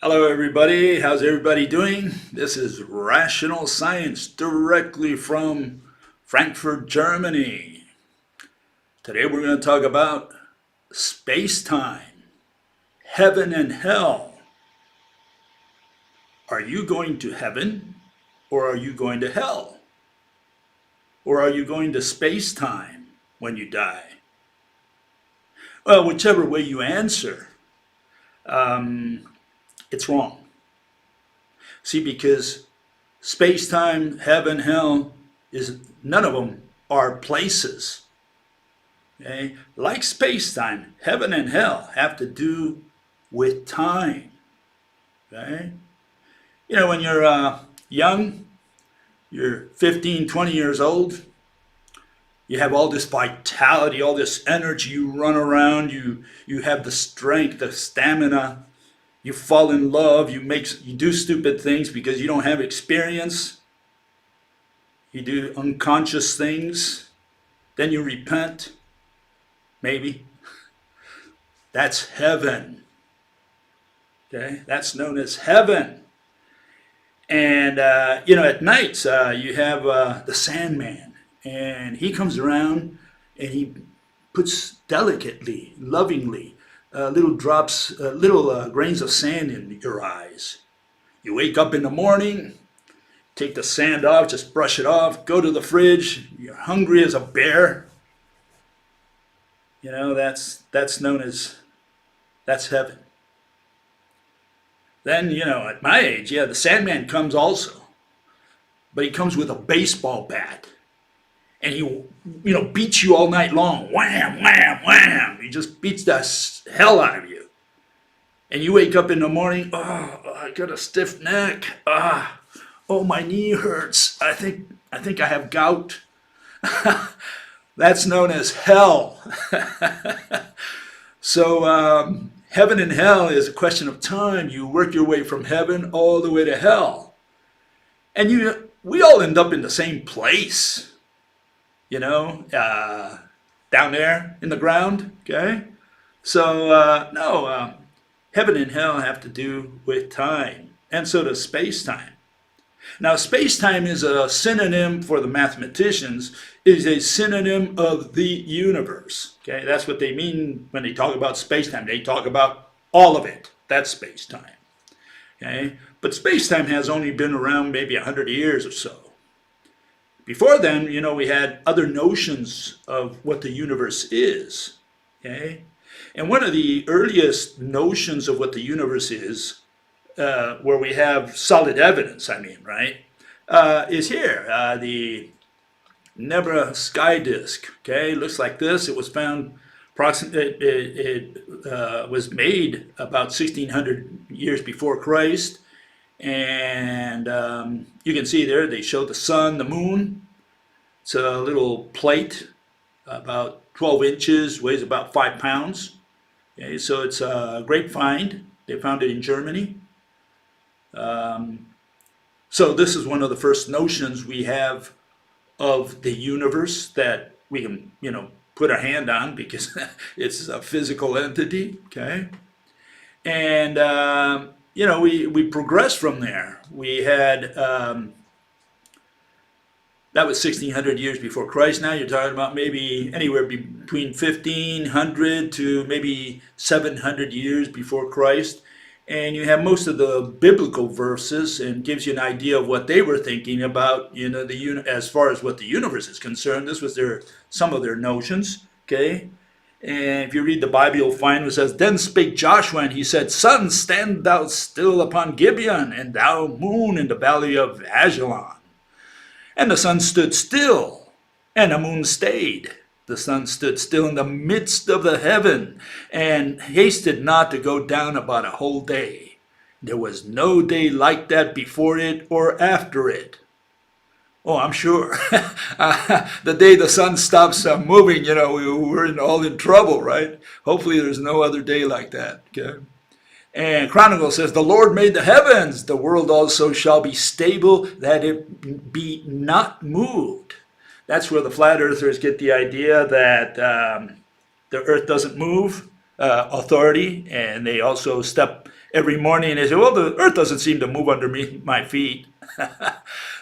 Hello, everybody. How's everybody doing? This is Rational Science directly from Frankfurt, Germany. Today we're going to talk about space-time, heaven and hell. Are you going to heaven or are you going to hell? Or are you going to space-time when you die? Well, whichever way you answer, it's wrong. See, because space-time, heaven, hell, is none of them are places. Okay? Like space-time, heaven and hell have to do with time. Okay? You know, when you're young, you're 15, 20 years old, you have all this vitality, all this energy, you run around, you have the strength, the stamina, you fall in love, you do stupid things because you don't have experience. You do unconscious things, then you repent, maybe. That's heaven. Okay, that's known as heaven. And at night you have the Sandman, and he comes around and he puts delicately, lovingly, little drops, little grains of sand in your eyes. You wake up in the morning, take the sand off, just brush it off, go to the fridge, you're hungry as a bear. You know, that's heaven. Then, at my age, yeah, the Sandman comes also. But he comes with a baseball bat. And he, beats you all night long. Wham, wham, wham. He just beats the hell out of you. And you wake up in the morning, oh, I got a stiff neck. Oh, my knee hurts. I think I have gout. That's known as hell. So heaven and hell is a question of time. You work your way from heaven all the way to hell. And we all end up in the same place. Down there in the ground, okay? So, no, heaven and hell have to do with time, and so does space-time. Now, space-time is a synonym for the mathematicians, is a synonym of the universe, okay? That's what they mean when they talk about space-time. They talk about all of it. That's space-time, okay? But space-time has only been around maybe 100 years or so. Before then, we had other notions of what the universe is, okay? And one of the earliest notions of what the universe is, where we have solid evidence, right, is here, the Nebra Skydisk, okay? It looks like this. It was found it was made about 1600 years before Christ. And you can see there, they show the sun, the moon. It's a little plate, about 12 inches, weighs about 5 pounds. Okay, so it's a great find. They found it in Germany. So this is one of the first notions we have of the universe that we can, put our hand on because it's a physical entity, okay? And we progressed from there. We had, that was 1600 years before Christ. Now you're talking about maybe anywhere between 1500 to maybe 700 years before Christ. And you have most of the biblical verses, and gives you an idea of what they were thinking about, as far as what the universe is concerned. This was some of their notions, okay? And if you read the Bible, you'll find it says, Then spake Joshua, and he said, Sun, stand thou still upon Gibeon, and thou moon in the valley of Ajalon. And the sun stood still, and the moon stayed. The sun stood still in the midst of the heaven, and hasted not to go down about a whole day. There was no day like that before it or after it. Oh, I'm sure. The day the sun stops moving, we're all in trouble, right? Hopefully there's no other day like that, okay? And Chronicle says, The Lord made the heavens, the world also shall be stable, that it be not moved. That's where the flat earthers get the idea that the earth doesn't move, authority, and they also every morning, and they say, well, the earth doesn't seem to move under my feet.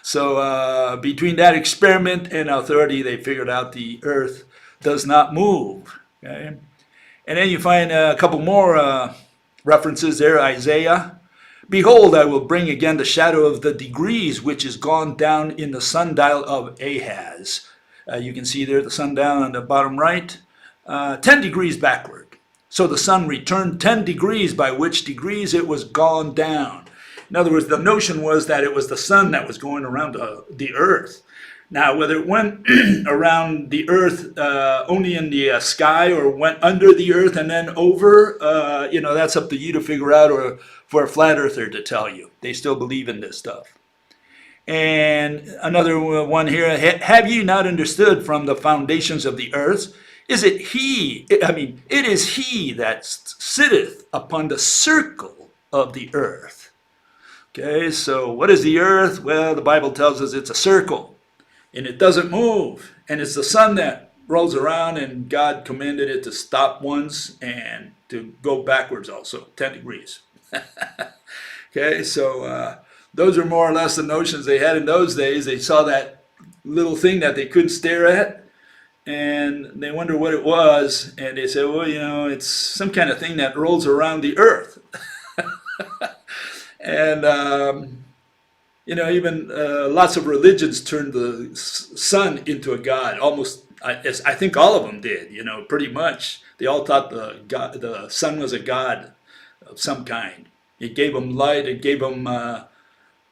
So between that experiment and authority, they figured out the earth does not move. Okay? And then you find a couple more references there. Isaiah, behold, I will bring again the shadow of the degrees which is gone down in the sundial of Ahaz. You can see there the sundial on the bottom right, 10 degrees backward. So the sun returned 10 degrees, by which degrees it was gone down. In other words, the notion was that it was the sun that was going around the earth. Now, whether it went around the earth only in the sky, or went under the earth and then over, that's up to you to figure out, or for a flat earther to tell you. They still believe in this stuff. And another one here, have ye not understood from the foundations of the earth? It is he that sitteth upon the circle of the earth. Okay, so what is the earth? Well, the Bible tells us it's a circle, and it doesn't move. And it's the sun that rolls around, and God commanded it to stop once and to go backwards also, 10 degrees. Okay, so those are more or less the notions they had in those days. They saw that little thing that they couldn't stare at, and they wonder what it was, and they said, well, it's some kind of thing that rolls around the earth. And, even lots of religions turned the sun into a god. Almost, I think all of them did, pretty much. They all thought the sun was a god of some kind. It gave them light, it gave them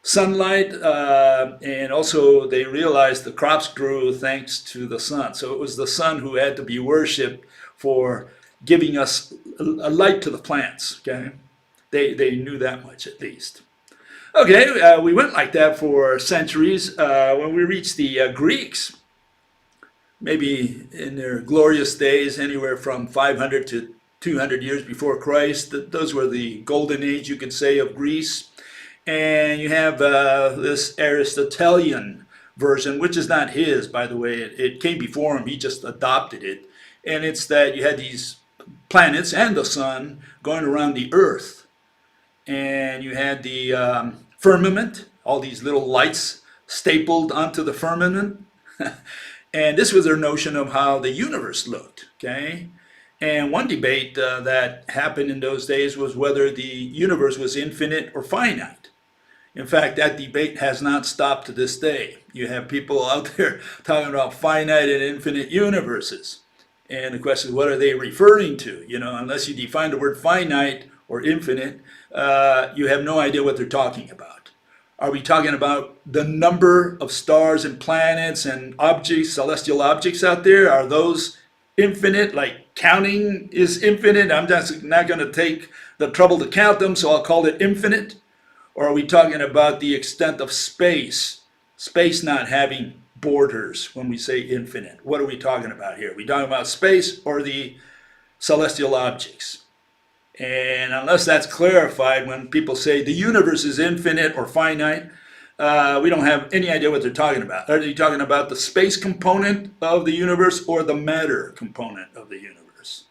sunlight, and also they realized the crops grew thanks to the sun. So it was the sun who had to be worshipped for giving us a light to the plants. Okay, they knew that much at least. Okay, we went like that for centuries. When we reached the Greeks, maybe in their glorious days, anywhere from 500 to 200 years before Christ, those were the golden age, you could say, of Greece. And you have this Aristotelian version, which is not his, by the way. It came before him. He just adopted it. And it's that you had these planets and the sun going around the earth. And you had the firmament, all these little lights stapled onto the firmament. And this was their notion of how the universe looked, okay? And one debate that happened in those days was whether the universe was infinite or finite. In fact, that debate has not stopped to this day. You have people out there talking about finite and infinite universes. And the question is, what are they referring to? Unless you define the word finite or infinite, you have no idea what they're talking about. Are we talking about the number of stars and planets and objects, celestial objects out there? Are those infinite, like counting is infinite? I'm just not going to take the trouble to count them, so I'll call it infinite. Or are we talking about the extent of space? Space not having borders when we say infinite. What are we talking about here? Are we talking about space or the celestial objects? And unless that's clarified, when people say the universe is infinite or finite, we don't have any idea what they're talking about. Are they talking about the space component of the universe or the matter component of the universe?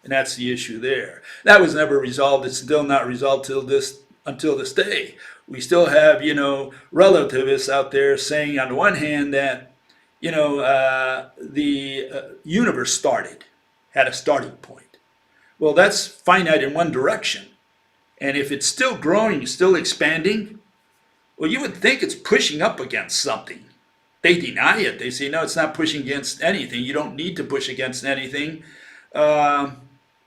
And that's the issue there. That was never resolved. It's still not resolved until this day. We still have, relativists out there saying, on the one hand, that, the universe had a starting point. Well, that's finite in one direction. And if it's still growing, still expanding, well, you would think it's pushing up against something. They deny it. They say, no, it's not pushing against anything. You don't need to push against anything. Well,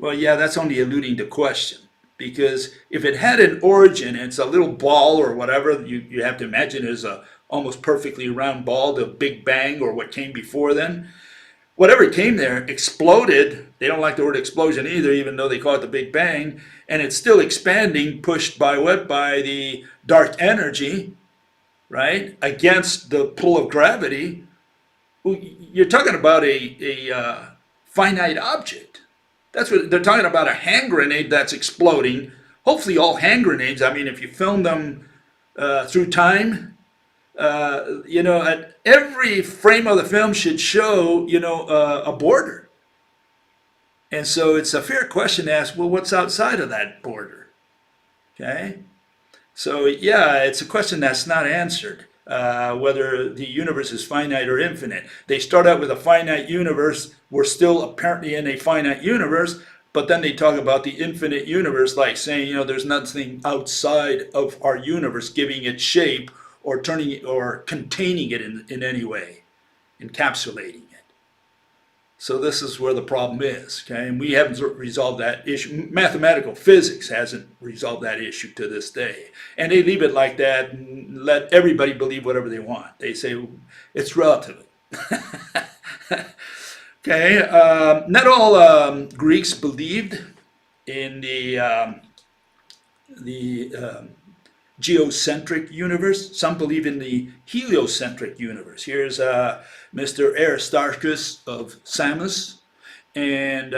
yeah, that's only alluding to question. Because if it had an origin, and it's a little ball or whatever, you have to imagine it as a almost perfectly round ball, the Big Bang or what came before then. Whatever came there exploded. They don't like the word explosion either, even though they call it the Big Bang. And it's still expanding, pushed by what? By the dark energy, right? Against the pull of gravity. You're talking about a finite object. That's what they're talking about, a hand grenade that's exploding. Hopefully all hand grenades, if you film them through time, at every frame of the film should show, a border. And so it's a fair question to ask, well, what's outside of that border? Okay? So yeah, it's a question that's not answered, whether the universe is finite or infinite. They start out with a finite universe. We're still apparently in a finite universe, but then they talk about the infinite universe, like saying, there's nothing outside of our universe giving it shape or turning it or containing it in any way, encapsulating it. So this is where the problem is, okay? And we haven't resolved that issue. Mathematical physics hasn't resolved that issue to this day. And they leave it like that and let everybody believe whatever they want. They say it's relative. Okay, not all Greeks believed in the geocentric universe. Some believe in the heliocentric universe. Here's Mr. Aristarchus of Samos, and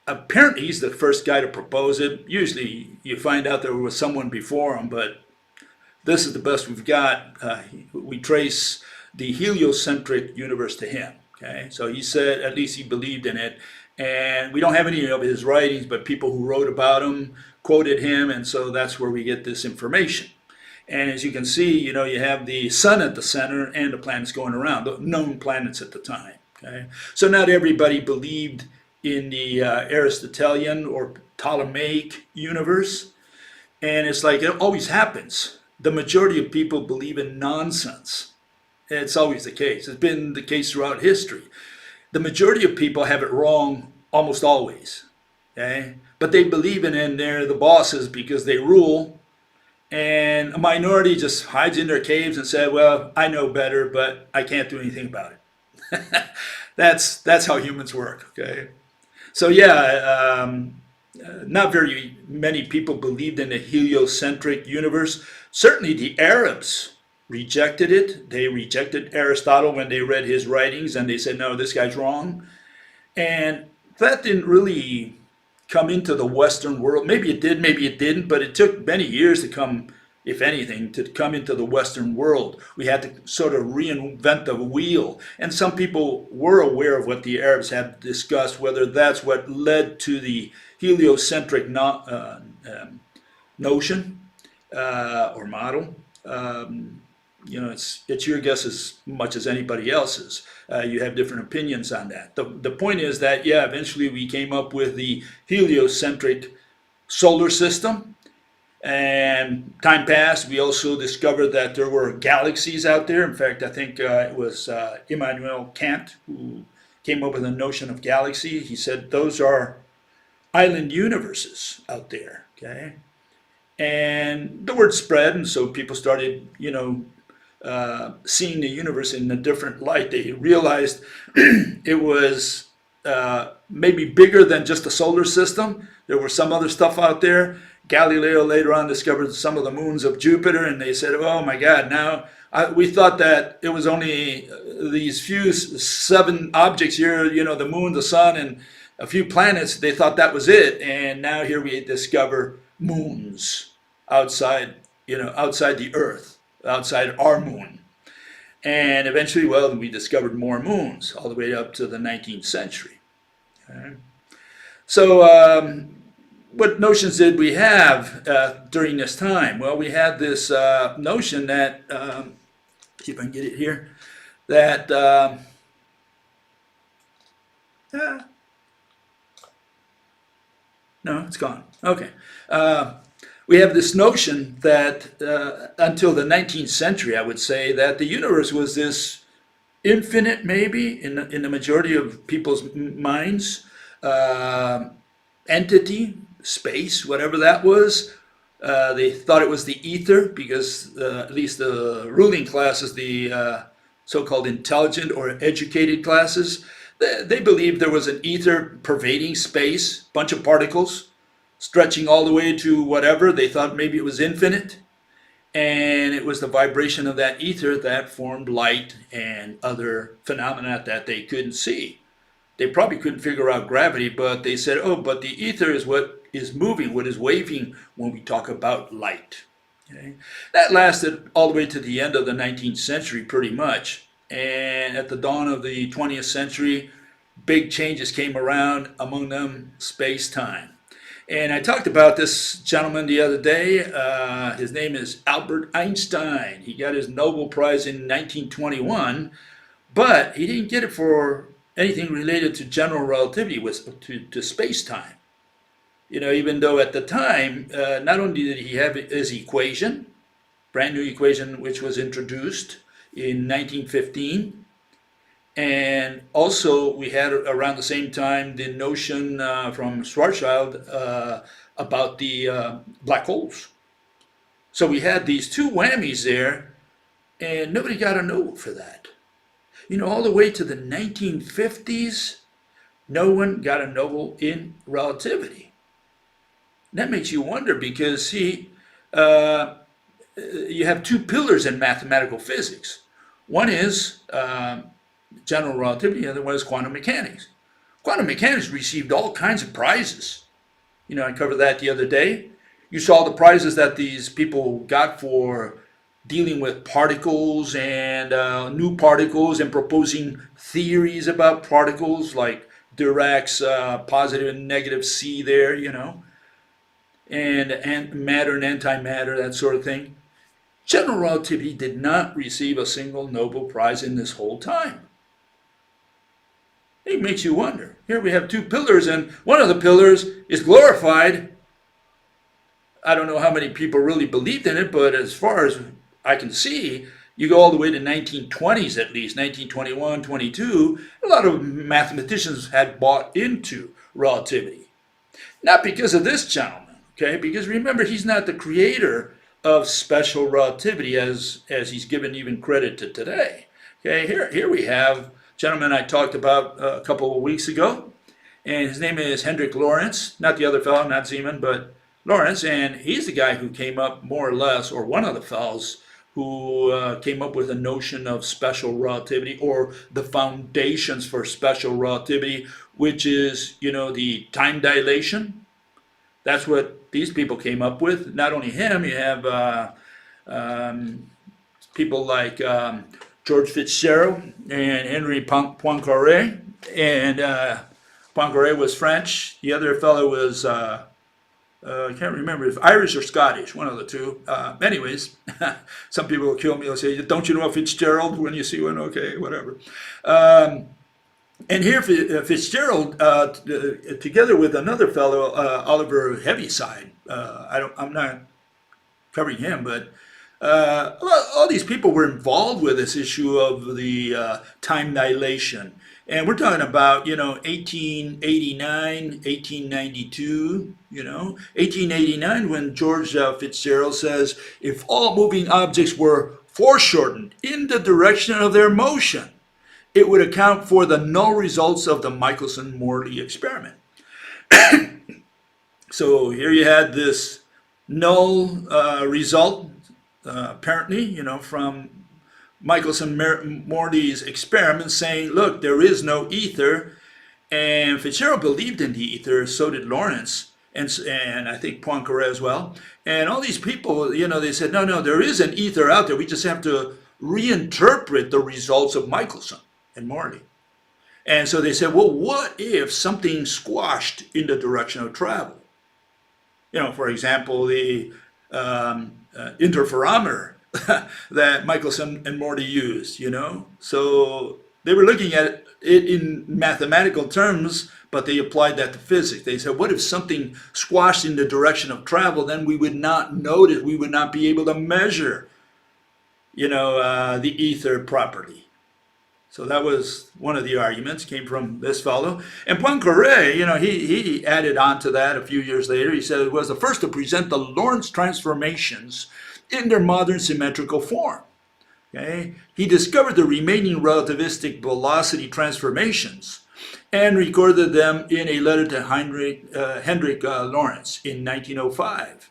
apparently he's the first guy to propose it. Usually you find out there was someone before him, but this is the best we've got. We trace the heliocentric universe to him. Okay, so he said at least he believed in it, and we don't have any of his writings, but people who wrote about him quoted him, and so that's where we get this information. And as you can see, you have the sun at the center and the planets going around, the known planets at the time. Okay, so not everybody believed in the Aristotelian or Ptolemaic universe, and it's like it always happens. The majority of people believe in nonsense. It's always the case. It's been the case throughout history. The majority of people have it wrong almost always. Okay? But they believe in it, and they're the bosses because they rule. And a minority just hides in their caves and says, well, I know better, but I can't do anything about it. That's how humans work. Okay? So yeah, not very many people believed in the heliocentric universe. Certainly the Arabs rejected it. They rejected Aristotle when they read his writings, and they said, no, this guy's wrong. And that didn't really come into the Western world. Maybe it did, maybe it didn't, but it took many years to come, if anything, to come into the Western world. We had to sort of reinvent the wheel. And some people were aware of what the Arabs had discussed, whether that's what led to the heliocentric notion or model. It's your guess as much as anybody else's. You have different opinions on that. The point is that, yeah, eventually we came up with the heliocentric solar system. And time passed, we also discovered that there were galaxies out there. In fact, I think it was Immanuel Kant who came up with the notion of galaxy. He said those are island universes out there, okay? And the word spread, and so people started, seeing the universe in a different light. They realized it was maybe bigger than just the solar system. There was some other stuff out there. Galileo later on discovered some of the moons of Jupiter, and they said, oh my God, now we thought that it was only these few 7 objects here, the moon, the sun, and a few planets. They thought that was it, and now here we discover moons outside the Earth, outside our moon. And eventually, well, we discovered more moons all the way up to the 19th century. Okay. So what notions did we have during this time? Well, we had this notion that, see if I can get it here, that no, it's gone. Okay. We have this notion that until the 19th century, I would say, that the universe was this infinite, maybe, in the majority of people's minds, entity, space, whatever that was. They thought it was the ether because at least the ruling classes, the so-called intelligent or educated classes, they believed there was an ether pervading space, bunch of particles, stretching all the way to whatever. They thought maybe it was infinite. And it was the vibration of that ether that formed light and other phenomena that they couldn't see. They probably couldn't figure out gravity, but they said, oh, but the ether is what is moving, what is waving when we talk about light. Okay? That lasted all the way to the end of the 19th century, pretty much. And at the dawn of the 20th century, big changes came around, among them space-time. And I talked about this gentleman the other day. His name is Albert Einstein. He got his Nobel Prize in 1921, but he didn't get it for anything related to general relativity, to space-time. Even though at the time, not only did he have his equation, brand new equation, which was introduced in 1915, and also we had around the same time the notion from Schwarzschild about the black holes. So we had these two whammies there, and nobody got a Nobel for that. All the way to the 1950s, no one got a Nobel in relativity. And that makes you wonder because, see, you have two pillars in mathematical physics. One is general relativity, the other one is quantum mechanics. Quantum mechanics received all kinds of prizes. I covered that the other day. You saw the prizes that these people got for dealing with particles and new particles and proposing theories about particles like Dirac's positive and negative C there, and matter and antimatter, that sort of thing. General relativity did not receive a single Nobel Prize in this whole time. It makes you wonder. Here we have two pillars, and one of the pillars is glorified. I don't know how many people really believed in it, but as far as I can see, you go all the way to 1920s at least, 1921, 22, a lot of mathematicians had bought into relativity. Not because of this gentleman, okay? Because remember, he's not the creator of special relativity as he's given even credit to today. Okay, here we have gentleman I talked about a couple of weeks ago, and his name is Hendrik Lorentz, not the other fellow, not Zeeman, but Lorentz, and he's the guy who came up more or less, or one of the fellows who came up with the notion of special relativity, or the foundations for special relativity, which is, the time dilation. That's what these people came up with. Not only him, you have people like George Fitzgerald and Henri Poincaré. And Poincaré was French. The other fellow was, I can't remember if Irish or Scottish, one of the two. Anyways, some people will kill me. They'll say, don't you know Fitzgerald when you see one? Okay, whatever. And here Fitzgerald, together with another fellow, Oliver Heaviside. I'm not covering him, but all these people were involved with this issue of the time dilation. And we're talking about, 1889, 1892, 1889 when George Fitzgerald says, if all moving objects were foreshortened in the direction of their motion, it would account for the null results of the Michelson-Morley experiment. So here you had this null result, apparently, from Michelson-Morley's experiment saying, look, there is no ether. And Fitzgerald believed in the ether, so did Lorentz, and I think Poincaré as well. And all these people, they said, no, there is an ether out there. We just have to reinterpret the results of Michelson and Morley. And so they said, well, what if something squashed in the direction of travel? For example, the interferometer that Michelson and Morley used, So they were looking at it in mathematical terms, but they applied that to physics. They said, what if something squashed in the direction of travel? Then we would not notice, we would not be able to measure, the ether properly. So that was one of the arguments, came from this fellow. And Poincaré, he added on to that a few years later. He said it was the first to present the Lorentz transformations in their modern symmetrical form. Okay? He discovered the remaining relativistic velocity transformations and recorded them in a letter to Hendrik Lorentz in 1905,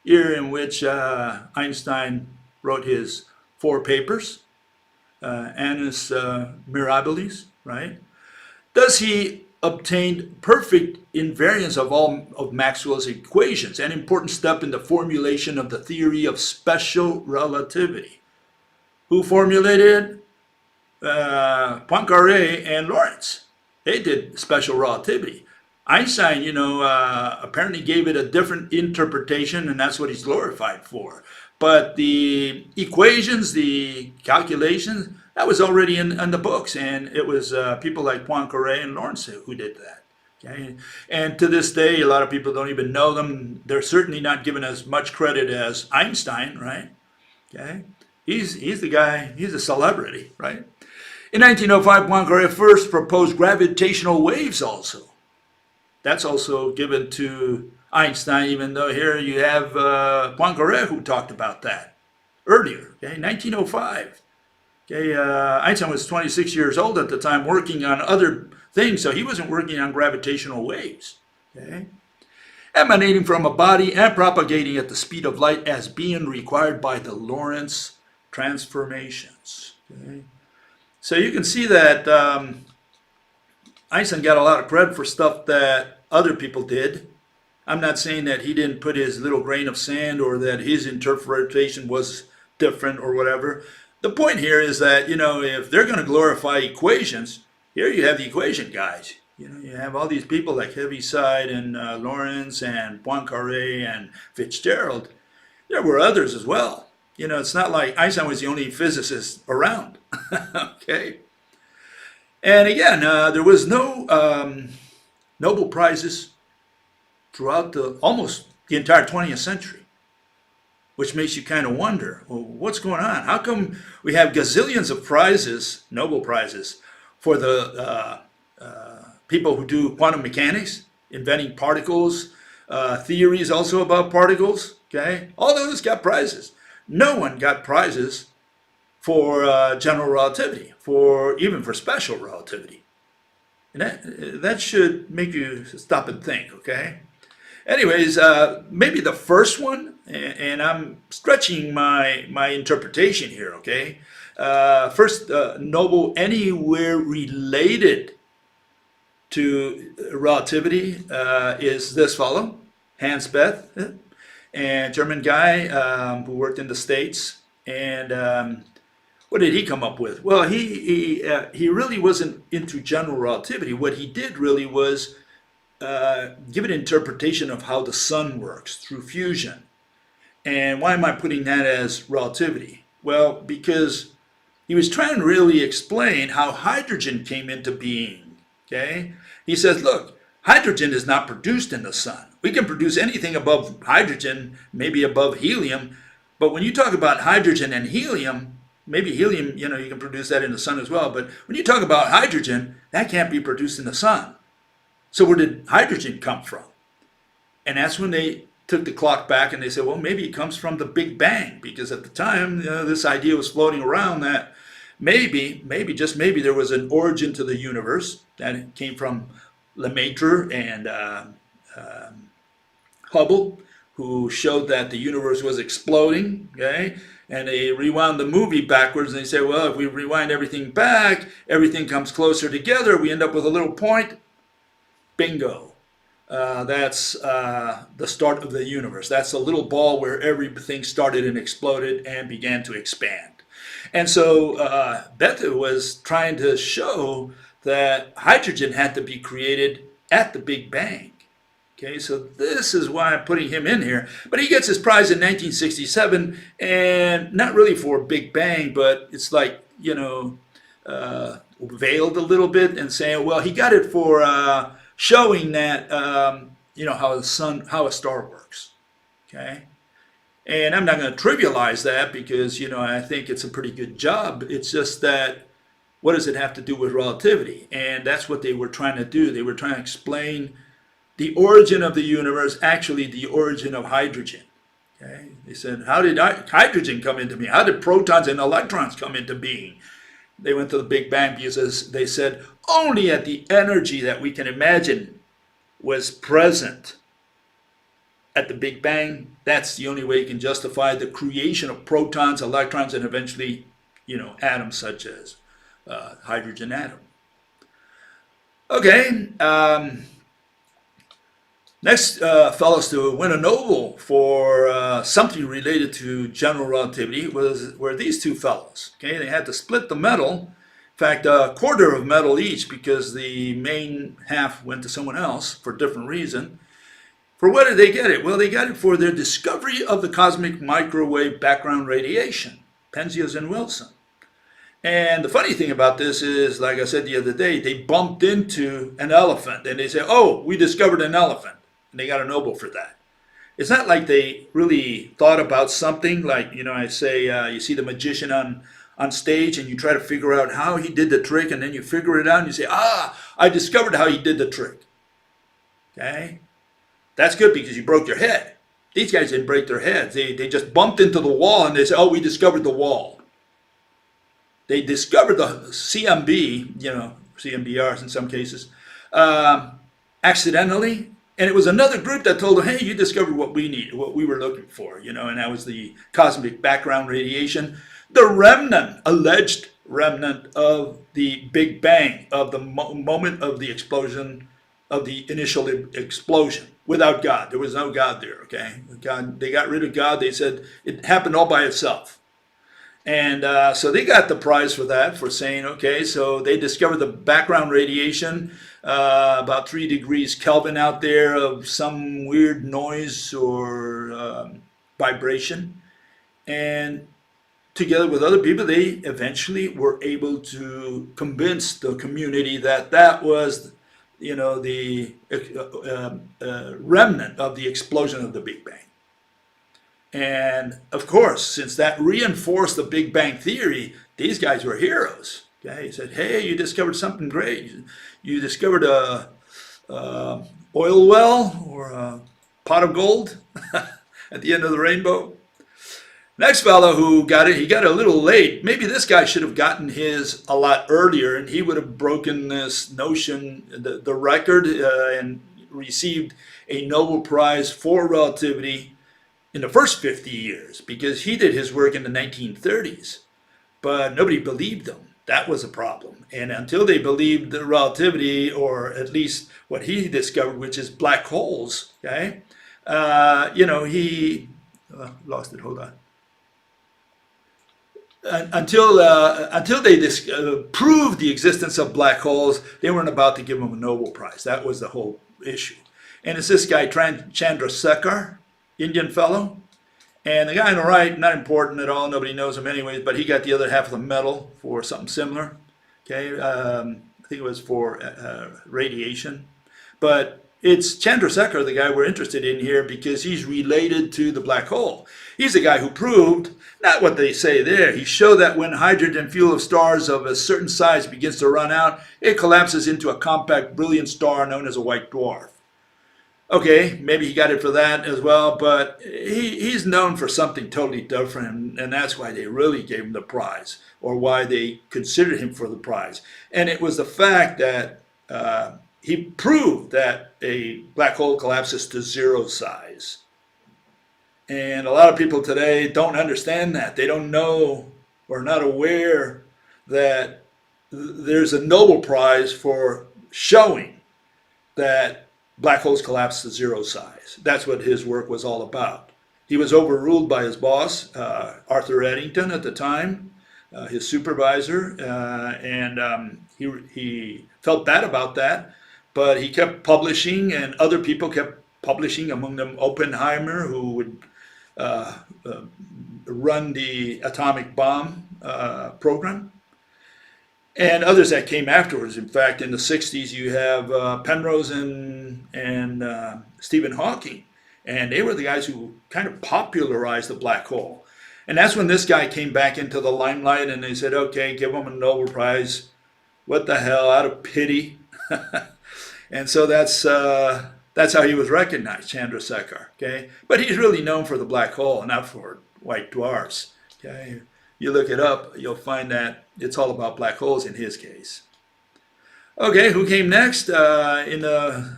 year in which Einstein wrote his 4 papers. Annus Mirabilis, right? Thus he obtained perfect invariance of all of Maxwell's equations, an important step in the formulation of the theory of special relativity. Who formulated Poincaré and Lorentz? They did special relativity. Einstein, apparently gave it a different interpretation, and that's what he's glorified for. But the equations, the calculations, that was already in the books, and it was people like Poincaré and Lorentz who did that. Okay, and to this day, a lot of people don't even know them. They're certainly not given as much credit as Einstein, right? Okay, he's the guy. He's a celebrity, right? In 1905, Poincaré first proposed gravitational waves. Also, that's also given to Einstein, even though here you have Poincaré who talked about that earlier, okay, 1905. Okay, Einstein was 26 years old at the time working on other things, so he wasn't working on gravitational waves, okay, emanating from a body and propagating at the speed of light as being required by the Lorentz transformations. Okay. So you can see that Einstein got a lot of credit for stuff that other people did. I'm not saying that he didn't put his little grain of sand or that his interpretation was different or whatever. The point here is that, if they're going to glorify equations, here you have the equation guys. You have all these people like Heaviside and Lorentz and Poincaré and Fitzgerald. There were others as well. It's not like Einstein was the only physicist around. Okay. And again, there was no Nobel Prizes throughout almost the entire 20th century, which makes you kind of wonder, well, what's going on? How come we have gazillions of prizes, Nobel Prizes, for the people who do quantum mechanics, inventing particles, theories also about particles, okay? All those got prizes. No one got prizes for general relativity, even for special relativity. And that should make you stop and think, okay? Anyways, maybe the first one, and I'm stretching my interpretation here, okay? First Nobel anywhere related to relativity is this fellow, Hans Bethe, and German guy who worked in the States. And what did he come up with? Well, he really wasn't into general relativity. What he did really was give an interpretation of how the sun works through fusion. And why am I putting that as relativity? Well, because he was trying to really explain how hydrogen came into being. Okay? He says, look, hydrogen is not produced in the sun. We can produce anything above hydrogen, maybe above helium. But when you talk about hydrogen and helium, maybe helium, you can produce that in the sun as well. But when you talk about hydrogen, that can't be produced in the sun. So where did hydrogen come from? And that's when they took the clock back and they said, well, maybe it comes from the Big Bang. Because at the time, this idea was floating around that maybe, just maybe, there was an origin to the universe that came from Lemaitre and Hubble, who showed that the universe was exploding, okay? And they rewound the movie backwards, and they say, well, if we rewind everything back, everything comes closer together, we end up with a little point. Bingo. That's the start of the universe. That's a little ball where everything started and exploded and began to expand. And so Bethe was trying to show that hydrogen had to be created at the Big Bang. Okay, so this is why I'm putting him in here. But he gets his prize in 1967, and not really for Big Bang, but it's like, veiled a little bit and saying, well, he got it for showing that, how a star works. Okay, and I'm not going to trivialize that because, I think it's a pretty good job. It's just that, what does it have to do with relativity? And that's what they were trying to do. They were trying to explain the origin of the universe, actually the origin of hydrogen. Okay? They said, how did hydrogen come into being? How did protons and electrons come into being? They went to the Big Bang because they said only at the energy that we can imagine was present at the Big Bang, that's the only way you can justify the creation of protons, electrons, and eventually, atoms such as hydrogen atom. Okay. Next fellows to win a Nobel for something related to general relativity were these two fellows. Okay, they had to split the medal fact, a quarter of metal each, because the main half went to someone else for a different reason. For what did they get it? Well, they got it for their discovery of the cosmic microwave background radiation, Penzias and Wilson. And the funny thing about this is, like I said the other day, they bumped into an elephant and they said, oh, we discovered an elephant. And they got a Nobel for that. It's not like they really thought about something like, I say, you see the magician on stage and you try to figure out how he did the trick, and then you figure it out and you say, I discovered how he did the trick. Okay? That's good because you broke your head. These guys didn't break their heads. They just bumped into the wall and they said, oh, we discovered the wall. They discovered the CMB, CMBRs in some cases, accidentally. And it was another group that told them, hey, you discovered what we need, what we were looking for, and that was the cosmic background radiation, the remnant, alleged remnant of the Big Bang, of the moment of the explosion, of the initial explosion, without God. There was no God there, okay? They got rid of God. They said it happened all by itself. And so they got the prize for that, for saying, okay, so they discovered the background radiation, about 3 degrees Kelvin out there of some weird noise or vibration. And together with other people, they eventually were able to convince the community that that was, the remnant of the explosion of the Big Bang. And of course, since that reinforced the Big Bang theory, these guys were heroes. Okay, he said, "Hey, you discovered something great. You discovered a oil well or a pot of gold at the end of the rainbow." Next fellow who got it, he got it a little late. Maybe this guy should have gotten his a lot earlier, and he would have broken this notion, the record, and received a Nobel Prize for relativity in the first 50 years, because he did his work in the 1930s, but nobody believed him. That was a problem. And until they believed the relativity, or at least what he discovered, which is black holes, okay, he lost it. Hold on. Until they proved the existence of black holes, they weren't about to give him a Nobel Prize. That was the whole issue. And it's this guy, Chandrasekhar, Indian fellow. And the guy on the right, not important at all, nobody knows him anyways, but he got the other half of the medal for something similar. Okay, I think it was for radiation. But it's Chandrasekhar, the guy we're interested in here, because he's related to the black hole. He's the guy who proved, not what they say there, he showed that when hydrogen fuel of stars of a certain size begins to run out, it collapses into a compact, brilliant star known as a white dwarf. Okay, maybe he got it for that as well, but he's known for something totally different, and that's why they really gave him the prize, or why they considered him for the prize. And it was the fact that he proved that a black hole collapses to zero size. And a lot of people today don't understand that. They don't know or are not aware that there's a Nobel Prize for showing that black holes collapse to zero size. That's what his work was all about. He was overruled by his boss, Arthur Eddington at the time, his supervisor, and he felt bad about that, but he kept publishing, and other people kept publishing, among them Oppenheimer, who would run the atomic bomb program, and others that came afterwards. In fact, in the 60s, you have Penrose and Stephen Hawking, and they were the guys who kind of popularized the black hole. And that's when this guy came back into the limelight, and they said, okay, give him a Nobel Prize. What the hell, out of pity. And so that's how he was recognized, Chandrasekhar. Okay, but he's really known for the black hole, not for white dwarfs. Okay, you look it up, you'll find that it's all about black holes in his case. Okay, who came next in the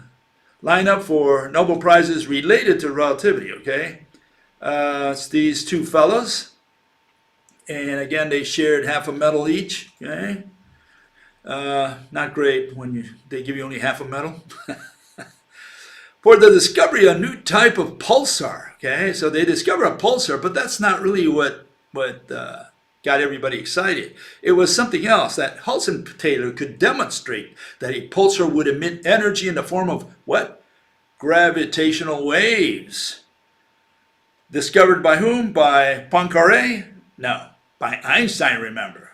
lineup for Nobel Prizes related to relativity? Okay, it's these two fellows, and again they shared half a medal each. Okay, not great when they give you only half a medal. For the discovery of a new type of pulsar. Okay, so they discover a pulsar, but that's not really what got everybody excited. It was something else, that Heliocentric could demonstrate that a pulsar would emit energy in the form of what? Gravitational waves. Discovered by whom? By Poincaré? No, by Einstein, remember.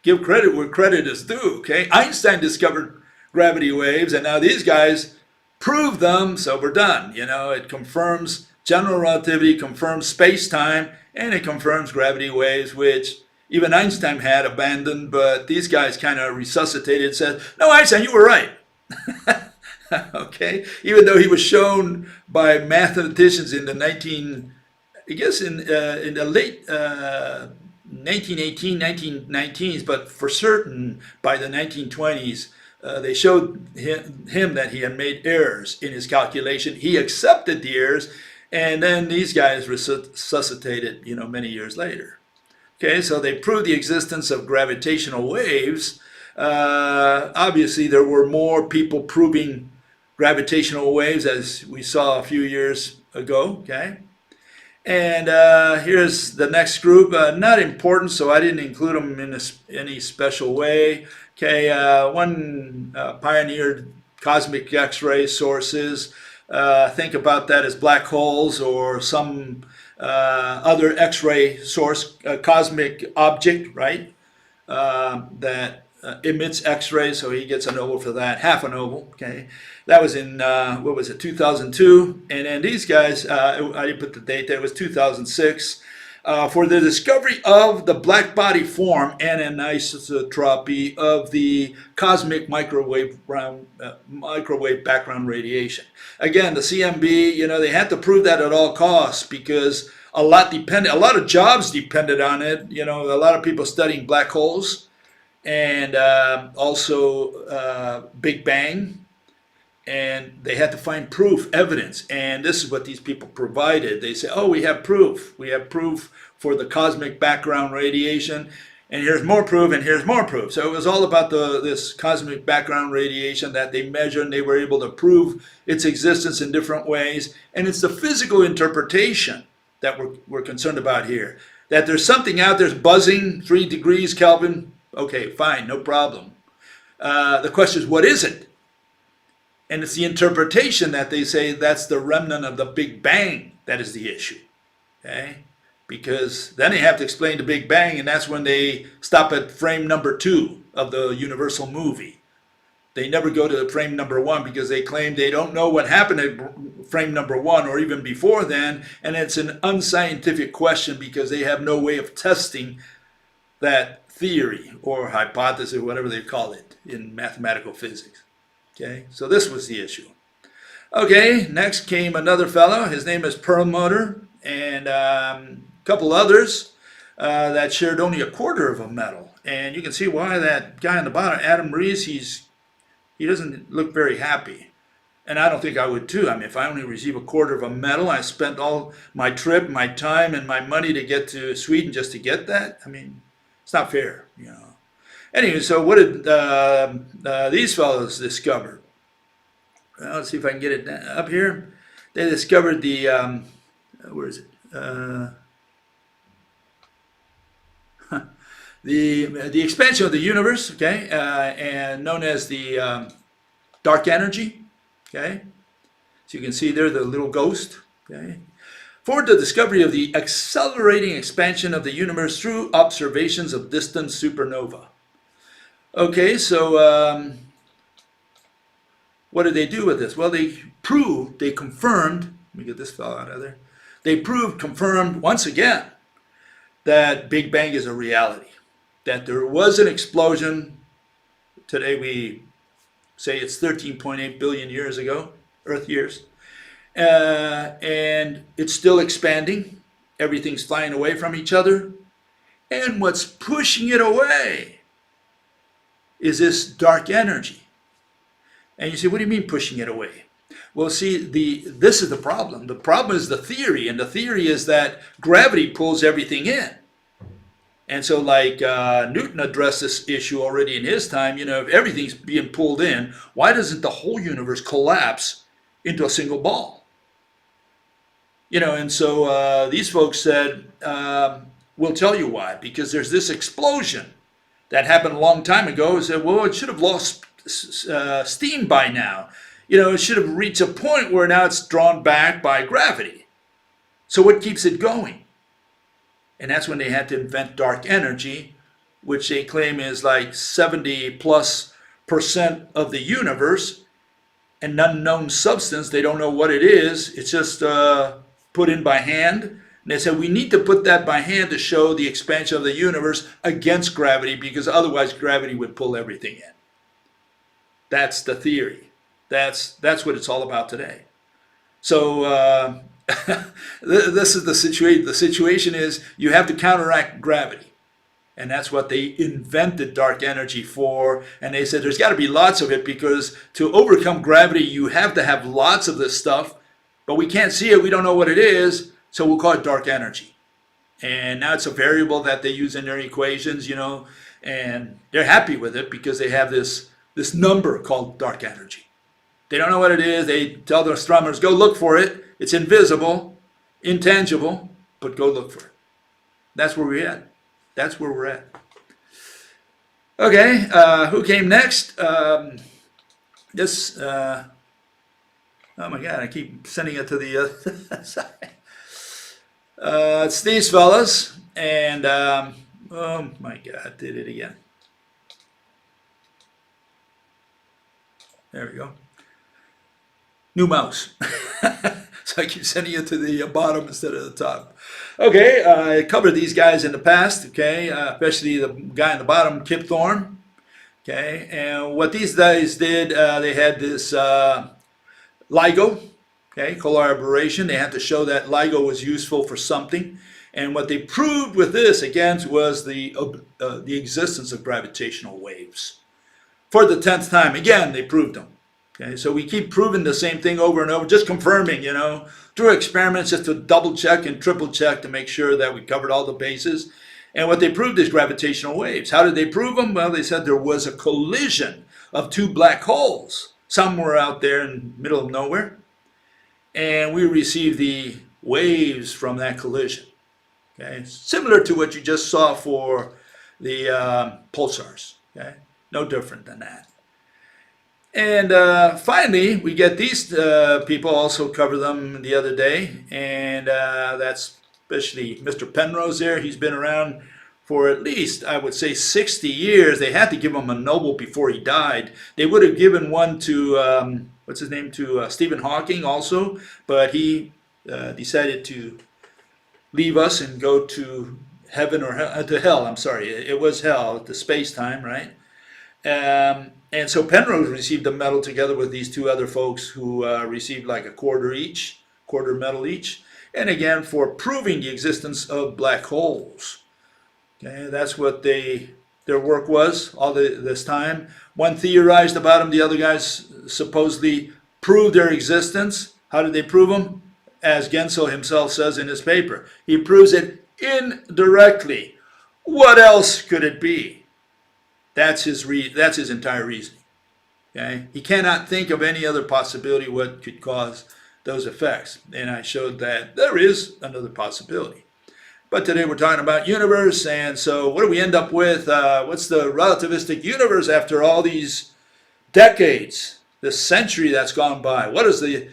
Give credit where credit is due, okay? Einstein discovered gravity waves, and now these guys prove them, so we're done. You know, it confirms general relativity, confirms space-time, and it confirms gravity waves, which even Einstein had abandoned, but these guys kind of resuscitated and said, no, Einstein, you were right. Okay? Even though he was shown by mathematicians in the in the late 1918, 1919s, but for certain by the 1920s, they showed him that he had made errors in his calculation. He accepted the errors, and then these guys resuscitated, many years later. Okay, so they proved the existence of gravitational waves. Obviously, there were more people proving gravitational waves, as we saw a few years ago. Okay, and here's the next group. Not important, so I didn't include them in any special way. Okay, one pioneered cosmic X-ray sources. Think about that as black holes or some other X-ray source, cosmic object, right? That emits X-rays, so he gets a Nobel for that, half a Nobel. Okay, that was in 2002, and then these guys, I didn't put the date there. It was 2006. For the discovery of the black body form and anisotropy of the cosmic microwave background radiation. Again, the CMB, they had to prove that at all costs because a lot of jobs depended on it. A lot of people studying black holes and also Big Bang. And they had to find proof, evidence, and this is what these people provided. They say, oh, we have proof. We have proof for the cosmic background radiation, and here's more proof, and here's more proof. So it was all about this cosmic background radiation that they measured, and they were able to prove its existence in different ways. And it's the physical interpretation that we're concerned about here. That there's something out there buzzing 3 degrees Kelvin. Okay, fine, no problem. The question is, what is it? And it's the interpretation that they say that's the remnant of the Big Bang that is the issue. Okay? Because then they have to explain the Big Bang, and that's when they stop at frame number 2 of the Universal movie. They never go to frame number 1 because they claim they don't know what happened at frame number 1 or even before then, and it's an unscientific question because they have no way of testing that theory or hypothesis, whatever they call it in mathematical physics. Okay, so this was the issue. Okay, next came another fellow. His name is Perlmutter, and a couple others that shared only a quarter of a metal. And you can see why that guy on the bottom, Adam Rees, he doesn't look very happy. And I don't think I would too. I mean, if I only receive a quarter of a metal, I spent all my trip, my time, and my money to get to Sweden just to get that. I mean, it's not fair, Anyway, so what did these fellows discover? Well, let's see if I can get it up here. They discovered the, where is it? The expansion of the universe, okay, and known as the dark energy, okay. So you can see there the little ghost, okay. For the discovery of the accelerating expansion of the universe through observations of distant supernova. Okay, so what did they do with this? Well, they confirmed, let me get this fellow out of there. They confirmed once again that Big Bang is a reality. That there was an explosion. Today we say it's 13.8 billion years ago, Earth years. And it's still expanding. Everything's flying away from each other. And what's pushing it away is this dark energy. And you say, what do you mean pushing it away? Well, see, this is the problem. The problem is the theory, and the theory is that gravity pulls everything in. And so like Newton addressed this issue already in his time, if everything's being pulled in, why doesn't the whole universe collapse into a single ball? And so these folks said, We'll tell you why. Because there's this explosion that happened a long time ago. It said, well, it should have lost steam by now. It should have reached a point where now it's drawn back by gravity. So what keeps it going? And that's when they had to invent dark energy, which they claim is like 70+% of the universe, an unknown substance. They don't know what it is. It's just put in by hand. And they said, we need to put that by hand to show the expansion of the universe against gravity, because otherwise gravity would pull everything in. That's the theory. That's what it's all about today. So this is the situation. The situation is you have to counteract gravity. And that's what they invented dark energy for. And they said there's got to be lots of it, because to overcome gravity, you have to have lots of this stuff. But we can't see it. We don't know what it is. So we'll call it dark energy. And now it's a variable that they use in their equations, and they're happy with it because they have this number called dark energy. They don't know what it is. They tell their astronomers, go look for it. It's invisible, intangible, but go look for it. That's where we're at. That's where we're at. Okay, who came next? Oh my God, I keep sending it to the other side. It's these fellas, and oh my God, did it again. There we go. New mouse. So I keep sending it to the bottom instead of the top. Okay, I covered these guys in the past, okay, especially the guy in the bottom, Kip Thorne. Okay, and what these guys did, they had this LIGO, okay, collaboration. They had to show that LIGO was useful for something. And what they proved with this, again, was the existence of gravitational waves. For the 10th time, again, they proved them. Okay, so we keep proving the same thing over and over, just confirming, through experiments, just to double check and triple check to make sure that we covered all the bases. And what they proved is gravitational waves. How did they prove them? Well, they said there was a collision of two black holes somewhere out there in the middle of nowhere. And we received the waves from that collision. Okay, similar to what you just saw for the pulsars. Okay, no different than that. And finally, we get these people, also cover them the other day, and that's especially Mr. Penrose there. He's been around for at least, I would say, 60 years. They had to give him a Nobel before he died. They would have given one to, to Stephen Hawking also, but he decided to leave us and go to heaven or to hell. I'm sorry, it was hell, the space-time, right? And so Penrose received a medal together with these two other folks who received like a quarter medal each. And again, for proving the existence of black holes. Okay, that's what their work was all this time. One theorized about them, the other guys supposedly proved their existence. How did they prove them? As Gensel himself says in his paper, he proves it indirectly. What else could it be? That's his entire reasoning. Okay? He cannot think of any other possibility what could cause those effects. And I showed that there is another possibility. But today we're talking about universe, and so what do we end up with? What's the relativistic universe after all these decades, this century that's gone by? What does the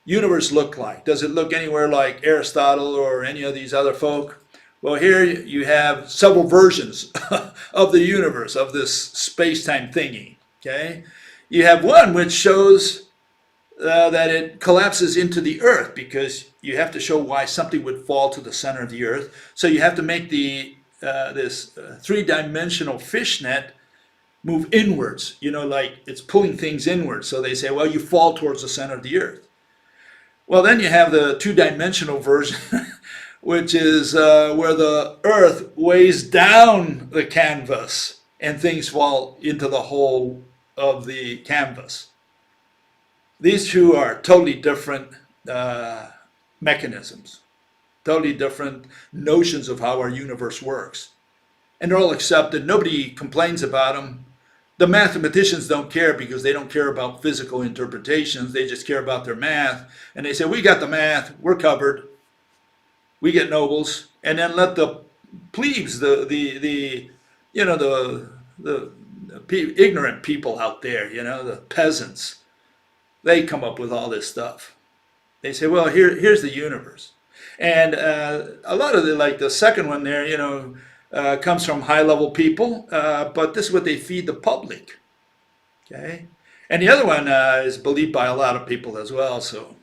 universe look like? Does it look anywhere like Aristotle or any of these other folk? Well, here you have several versions of the universe, of this space-time thingy. Okay, you have one which shows that it collapses into the Earth, because you have to show why something would fall to the center of the Earth. So you have to make this three-dimensional fishnet move inwards. Like it's pulling things inwards. So they say, well, you fall towards the center of the Earth. Well, then you have the two-dimensional version, which is where the Earth weighs down the canvas and things fall into the hole of the canvas. These two are totally different mechanisms, totally different notions of how our universe works. And they're all accepted. Nobody complains about them. The mathematicians don't care, because they don't care about physical interpretations. They just care about their math. And they say, we got the math, we're covered. We get Nobels, and then let the plebes, the you know the ignorant people out there, the peasants, they come up with all this stuff. They say, well, here's the universe, and a lot of like the second one there, comes from high level people, but this is what they feed the public. Okay, and the other one is believed by a lot of people as well, so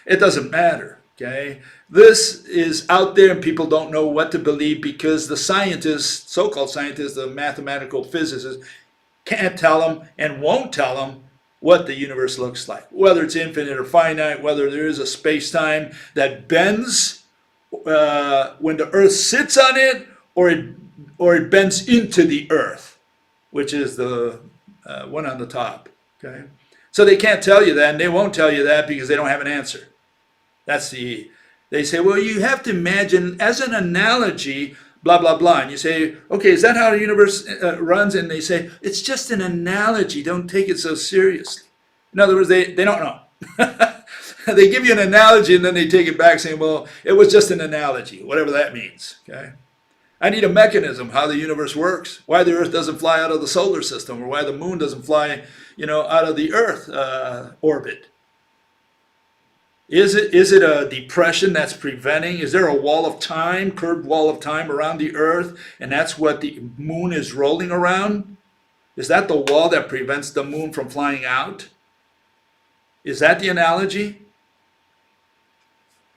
it doesn't matter. Okay, this is out there and people don't know what to believe because the scientists, so-called scientists, the mathematical physicists, can't tell them and won't tell them what the universe looks like, whether it's infinite or finite, whether there is a space-time that bends when the Earth sits on it, or it bends into the Earth, which is the one on the top. Okay, so they can't tell you that, and they won't tell you that because they don't have an answer. They say, well, you have to imagine as an analogy, blah, blah, blah. And you say, okay, is that how the universe runs? And they say, it's just an analogy. Don't take it so seriously. In other words, they don't know. They give you an analogy and then they take it back saying, well, it was just an analogy, whatever that means. Okay. I need a mechanism, how the universe works, why the Earth doesn't fly out of the solar system, or why the moon doesn't fly, out of the Earth orbit. Is it a depression that's preventing? Is there a wall of time, curved wall of time around the Earth, and that's what the moon is rolling around? Is that the wall that prevents the moon from flying out? Is that the analogy?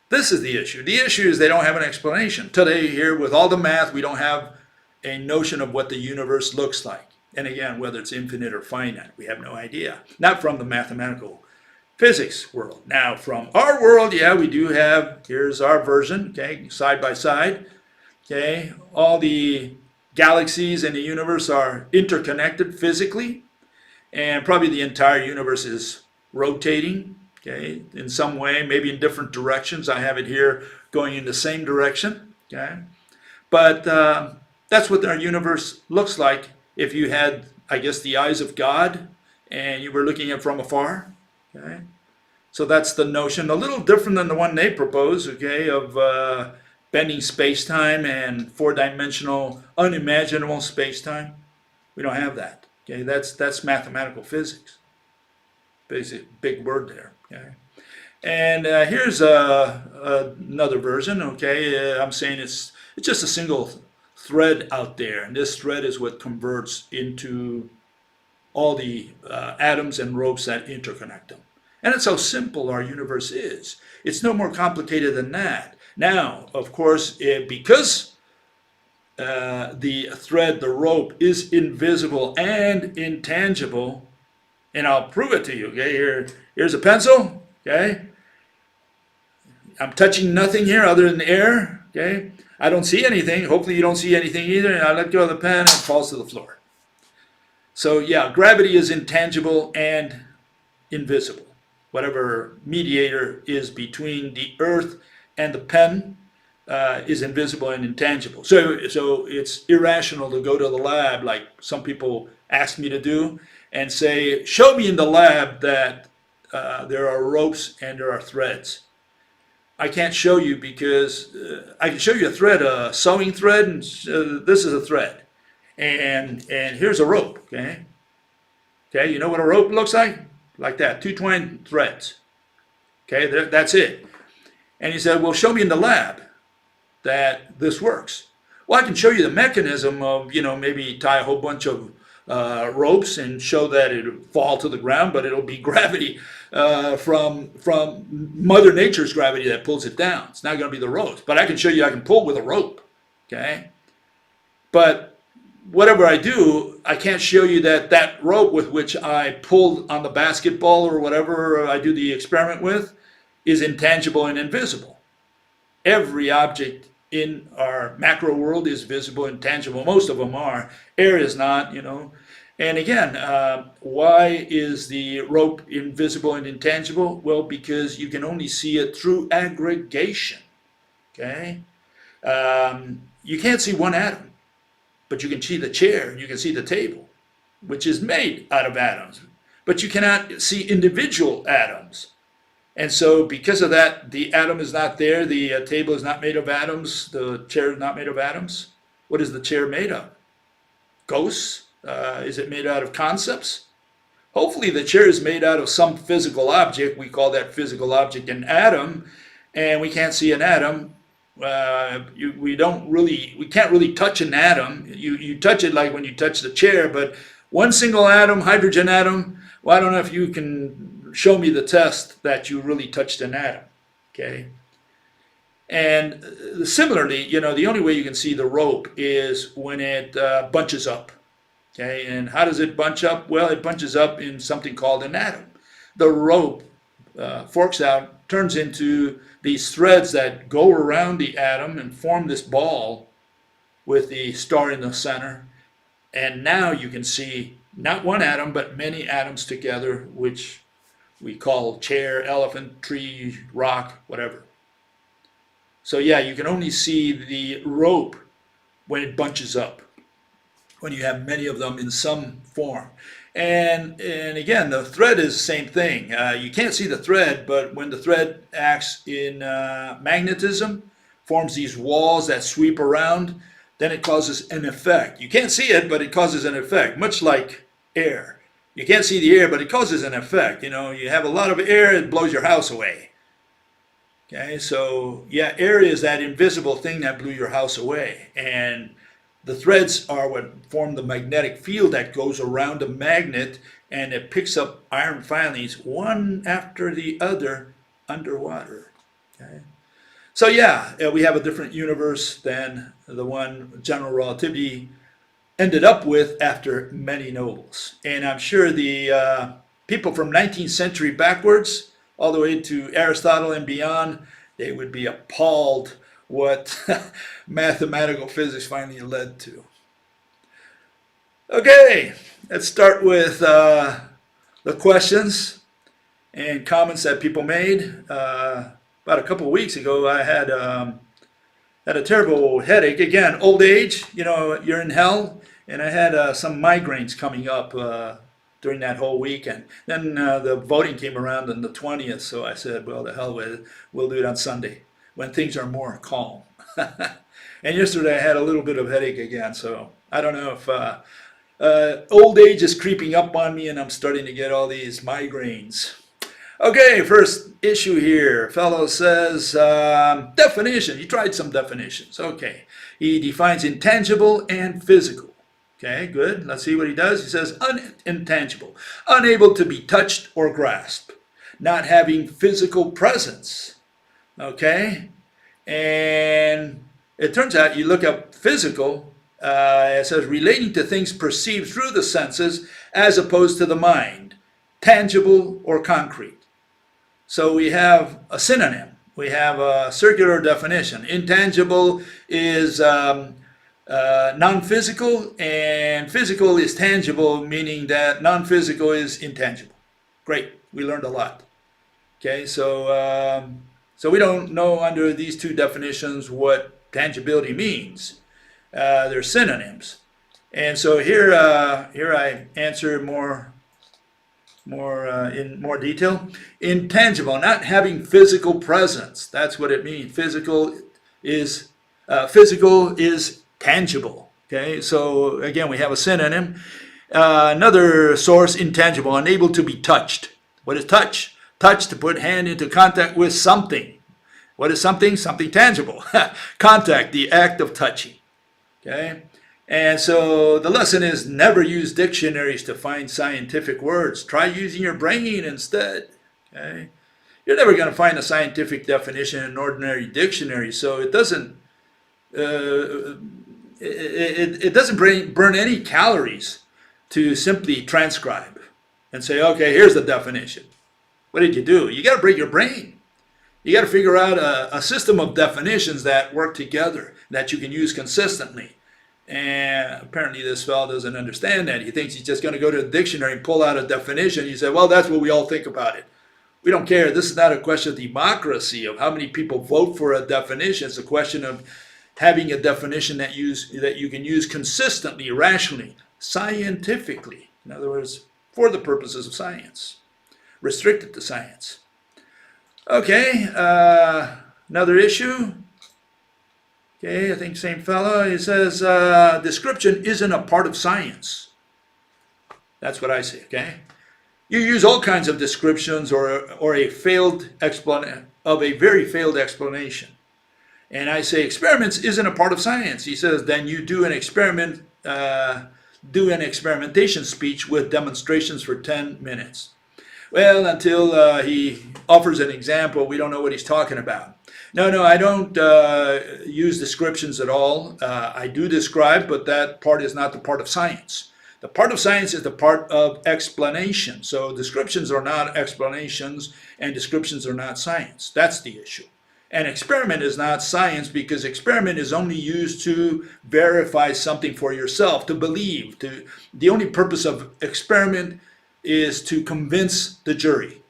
This is the issue. The issue is they don't have an explanation. Today here, with all the math, we don't have a notion of what the universe looks like. And again, whether it's infinite or finite, we have no idea. Not from the mathematical physics world. Now, from our world, yeah, we do have, here's our version, okay, side by side, okay, all the galaxies in the universe are interconnected physically, and probably the entire universe is rotating, okay, in some way, maybe in different directions. I have it here going in the same direction, okay, but that's what our universe looks like if you had, I guess, the eyes of God and you were looking at it from afar. Okay, so that's the notion, a little different than the one they propose, okay, of bending space-time and four-dimensional, unimaginable space-time. We don't have that. Okay, that's mathematical physics. Big word there. Okay, and here's another version. Okay, I'm saying it's just a single thread out there, and this thread is what converts into all the atoms and ropes that interconnect them. And it's how simple our universe is. It's no more complicated than that. Now, of course, because the thread, the rope, is invisible and intangible, and I'll prove it to you. Okay, here's a pencil. Okay, I'm touching nothing here other than the air. Okay, I don't see anything. Hopefully, you don't see anything either. And I let go of the pen and it falls to the floor. So yeah, gravity is intangible and invisible. Whatever mediator is between the Earth and the pen is invisible and intangible. So it's irrational to go to the lab, like some people ask me to do, and say, show me in the lab that there are ropes and there are threads. I can't show you because I can show you a thread, a sewing thread, and this is a thread. And here's a rope, okay? Okay, you know what a rope looks like? Like that, two twined threads. Okay, that's it. And he said, well, show me in the lab that this works. Well, I can show you the mechanism of, maybe tie a whole bunch of ropes and show that it'll fall to the ground, but it'll be gravity from Mother Nature's gravity that pulls it down. It's not going to be the ropes. But I can show you I can pull with a rope, okay? But whatever I do, I can't show you that rope with which I pulled on the basketball or whatever I do the experiment with is intangible and invisible. Every object in our macro world is visible and tangible. Most of them are. Air is not, And again, why is the rope invisible and intangible? Well, because you can only see it through aggregation. Okay? You can't see one atom, but you can see the chair and you can see the table, which is made out of atoms. But you cannot see individual atoms. And so because of that, the atom is not there. The table is not made of atoms. The chair is not made of atoms. What is the chair made of? Ghosts? Is it made out of concepts? Hopefully the chair is made out of some physical object. We call that physical object an atom, and we can't see an atom. We can't really touch an atom. You touch it like when you touch the chair, but one single atom, hydrogen atom, well, I don't know if you can show me the test that you really touched an atom, okay? And similarly, you know, the only way you can see the rope is when it bunches up, okay? And how does it bunch up? Well, it bunches up in something called an atom. The rope forks out, turns into these threads that go around the atom and form this ball with the star in the center. And now you can see not one atom, but many atoms together, which we call chair, elephant, tree, rock, whatever. So yeah, you can only see the rope when it bunches up, when you have many of them in some form. And again, the thread is the same thing. You can't see the thread, but when the thread acts in magnetism, forms these walls that sweep around, then it causes an effect. You can't see it, but it causes an effect, much like air. You can't see the air, but it causes an effect. You know, you have a lot of air, it blows your house away. Okay, so yeah, air is that invisible thing that blew your house away. And the threads are what form the magnetic field that goes around a magnet, and it picks up iron filings one after the other underwater. Okay? So yeah, we have a different universe than the one general relativity ended up with after many Nobels. And I'm sure the people from 19th century backwards, all the way to Aristotle and beyond, they would be appalled what mathematical physics finally led to. Okay, let's start with the questions and comments that people made. About a couple of weeks ago, I had a terrible headache. Again, old age, you know, you're in hell. And I had some migraines coming up during that whole weekend. Then the voting came around on the 20th, so I said, well, the hell with it. We'll do it on Sunday when things are more calm. And yesterday I had a little bit of headache again, so I don't know if old age is creeping up on me and I'm starting to get all these migraines. Okay, first issue here. Fellow says, definition. He tried some definitions. Okay. He defines intangible and physical. Okay, good. Let's see what he does. He says unintangible, unable to be touched or grasped, not having physical presence. Okay, and it turns out you look up physical, it says relating to things perceived through the senses as opposed to the mind, tangible or concrete. So we have a synonym. We have a circular definition. Intangible is non-physical, and physical is tangible, meaning that non-physical is intangible. Great, we learned a lot. Okay, so we don't know under these two definitions what tangibility means. They're synonyms, and so here I answer more in more detail. Intangible, not having physical presence. That's what it means. Physical is tangible. Okay, so again, we have a synonym. Another source, intangible, unable to be touched. What is touch? Touch, to put hand into contact with something. What is something? Something tangible. Contact, the act of touching. Okay, and so the lesson is never use dictionaries to find scientific words. Try using your brain instead. Okay, you're never going to find a scientific definition in an ordinary dictionary, so it doesn't it doesn't burn any calories to simply transcribe and say, okay, here's the definition. What did you do? You got to break your brain. You got to figure out a system of definitions that work together, that you can use consistently. And apparently this fellow doesn't understand that. He thinks he's just going to go to the dictionary and pull out a definition. You say, well, that's what we all think about it. We don't care. This is not a question of democracy, of how many people vote for a definition. It's a question of having a definition that you can use consistently, rationally, scientifically. In other words, for the purposes of science, restricted to science. Okay, another issue. Okay, I think same fellow. He says description isn't a part of science. That's what I say. Okay, you use all kinds of descriptions or a failed explanation of a very failed explanation. And I say experiments isn't a part of science. He says then you do an experiment, do an experimentation speech with demonstrations for 10 minutes. Well, until he offers an example, we don't know what he's talking about. No, I don't use descriptions at all. I do describe, but that part is not the part of science. The part of science is the part of explanation. So descriptions are not explanations, and descriptions are not science. That's the issue. An experiment is not science because experiment is only used to verify something for yourself, to believe. The only purpose of experiment is to convince the jury.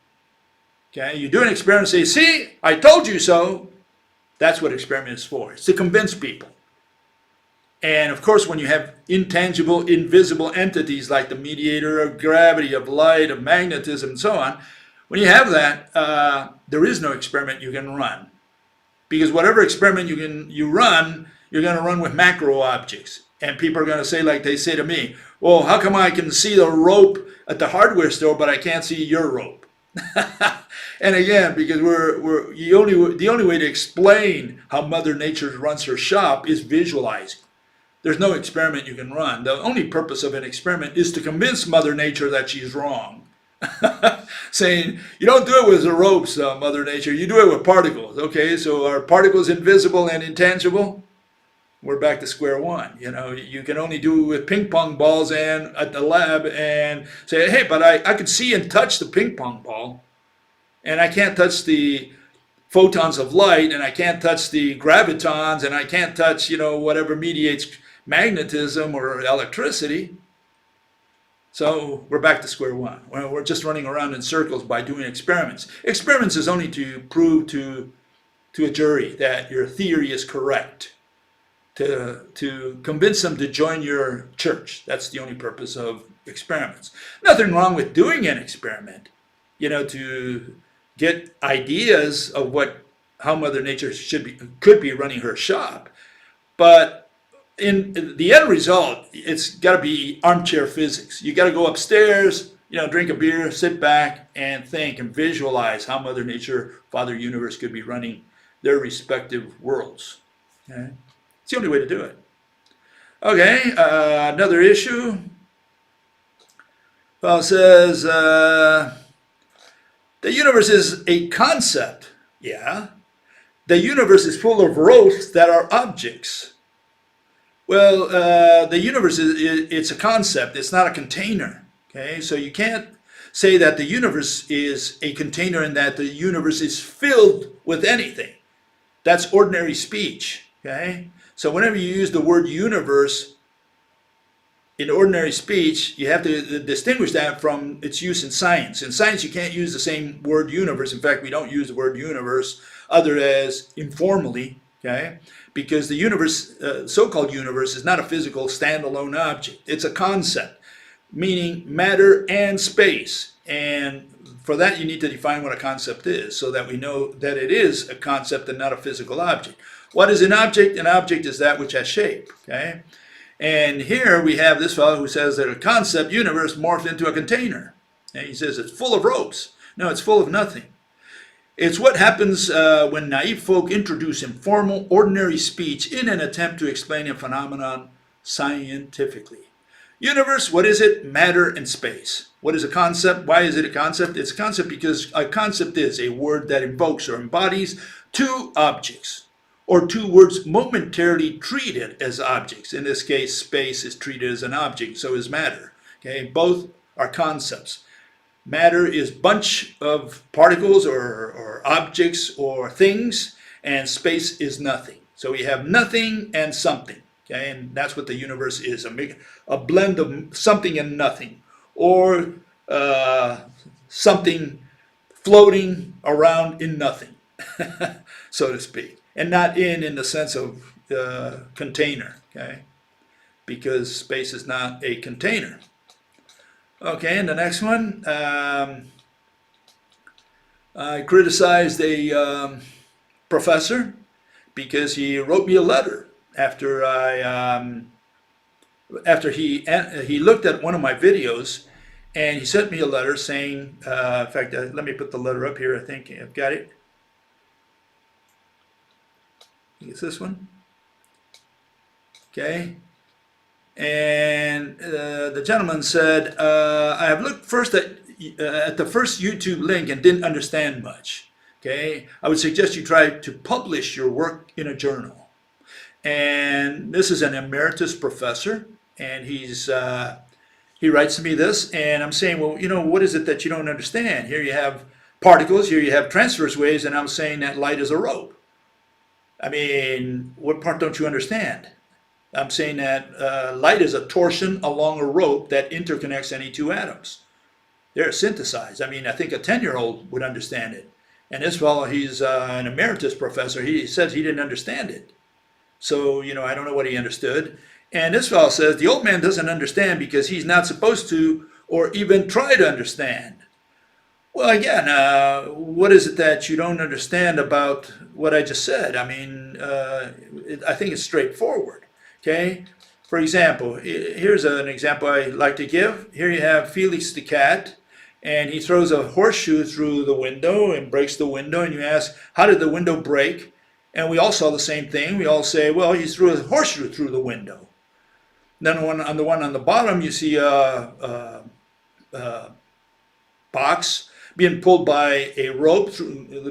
Okay, you do an experiment and say, see, I told you so. That's what experiment is for. It's to convince people. And of course, when you have intangible, invisible entities like the mediator of gravity, of light, of magnetism, and so on, when you have that, there is no experiment you can run. Because whatever experiment you run, you're going to run with macro objects. And people are going to say, like they say to me, well, how come I can see the rope at the hardware store, but I can't see your rope? And again, because the only way to explain how Mother Nature runs her shop is visualizing. There's no experiment you can run. The only purpose of an experiment is to convince Mother Nature that she's wrong. Saying, you don't do it with the ropes, Mother Nature, you do it with particles. Okay, so are particles invisible and intangible? We're back to square one. You know, you can only do it with ping pong balls and at the lab and say, hey, but I can see and touch the ping pong ball, and I can't touch the photons of light, and I can't touch the gravitons, and I can't touch, whatever mediates magnetism or electricity. So we're back to square one. We're just running around in circles by doing experiments. Experiments is only to prove to a jury that your theory is correct, to convince them to join your church. That's the only purpose of experiments. Nothing wrong with doing an experiment, to get ideas of how Mother Nature could be running her shop. But in the end result, it's got to be armchair physics. You got to go upstairs, drink a beer, sit back, and think and visualize how Mother Nature, Father Universe could be running their respective worlds. Okay? It's the only way to do it. Okay, another issue. Well, it says the universe is a concept. Yeah. The universe is full of ropes that are objects. Well, the universe it's a concept. It's not a container. Okay, so you can't say that the universe is a container and that the universe is filled with anything. That's ordinary speech. Okay, so whenever you use the word universe in ordinary speech, you have to distinguish that from its use in science. In science, you can't use the same word universe. In fact, we don't use the word universe other as informally. Okay, because the universe, so-called universe, is not a physical standalone object. It's a concept, meaning matter and space. And for that, you need to define what a concept is so that we know that it is a concept and not a physical object. What is an object? An object is that which has shape. Okay, and here we have this fellow who says that a concept universe morphed into a container. And he says it's full of ropes. No, it's full of nothing. It's what happens when naive folk introduce informal, ordinary speech in an attempt to explain a phenomenon scientifically. Universe, what is it? Matter and space. What is a concept? Why is it a concept? It's a concept because a concept is a word that invokes or embodies two objects, or two words momentarily treated as objects. In this case, space is treated as an object, so is matter. Okay, both are concepts. Matter is bunch of particles or objects or things, and space is nothing. So we have nothing and something, okay? And that's what the universe is, a blend of something and nothing, or something floating around in nothing, so to speak. And not in the sense of container, okay? Because space is not a container. Okay, and the next one. I criticized a professor because he wrote me a letter after he looked at one of my videos, and he sent me a letter saying, in fact, let me put the letter up here. I think I've got it. It's this one. Okay. And the gentleman said, I have looked first at the first YouTube link and didn't understand much. Okay. I would suggest you try to publish your work in a journal. And this is an emeritus professor, and he writes to me this, and I'm saying, well, what is it that you don't understand? Here you have particles, here you have transverse waves, and I'm saying that light is a rope. I mean, what part don't you understand? I'm saying that light is a torsion along a rope that interconnects any two atoms. They're synthesized. I mean, I think a 10-year-old would understand it. And this fellow, he's an emeritus professor. He says he didn't understand it. So, I don't know what he understood. And this fellow says the old man doesn't understand because he's not supposed to or even try to understand. Well, again, what is it that you don't understand about what I just said? I mean, I think it's straightforward. Okay? For example, here's an example I like to give. Here you have Felix the cat, and he throws a horseshoe through the window and breaks the window, and you ask, how did the window break? And we all saw the same thing. We all say, well, he threw a horseshoe through the window. Then on the one on the bottom, you see a box being pulled by a rope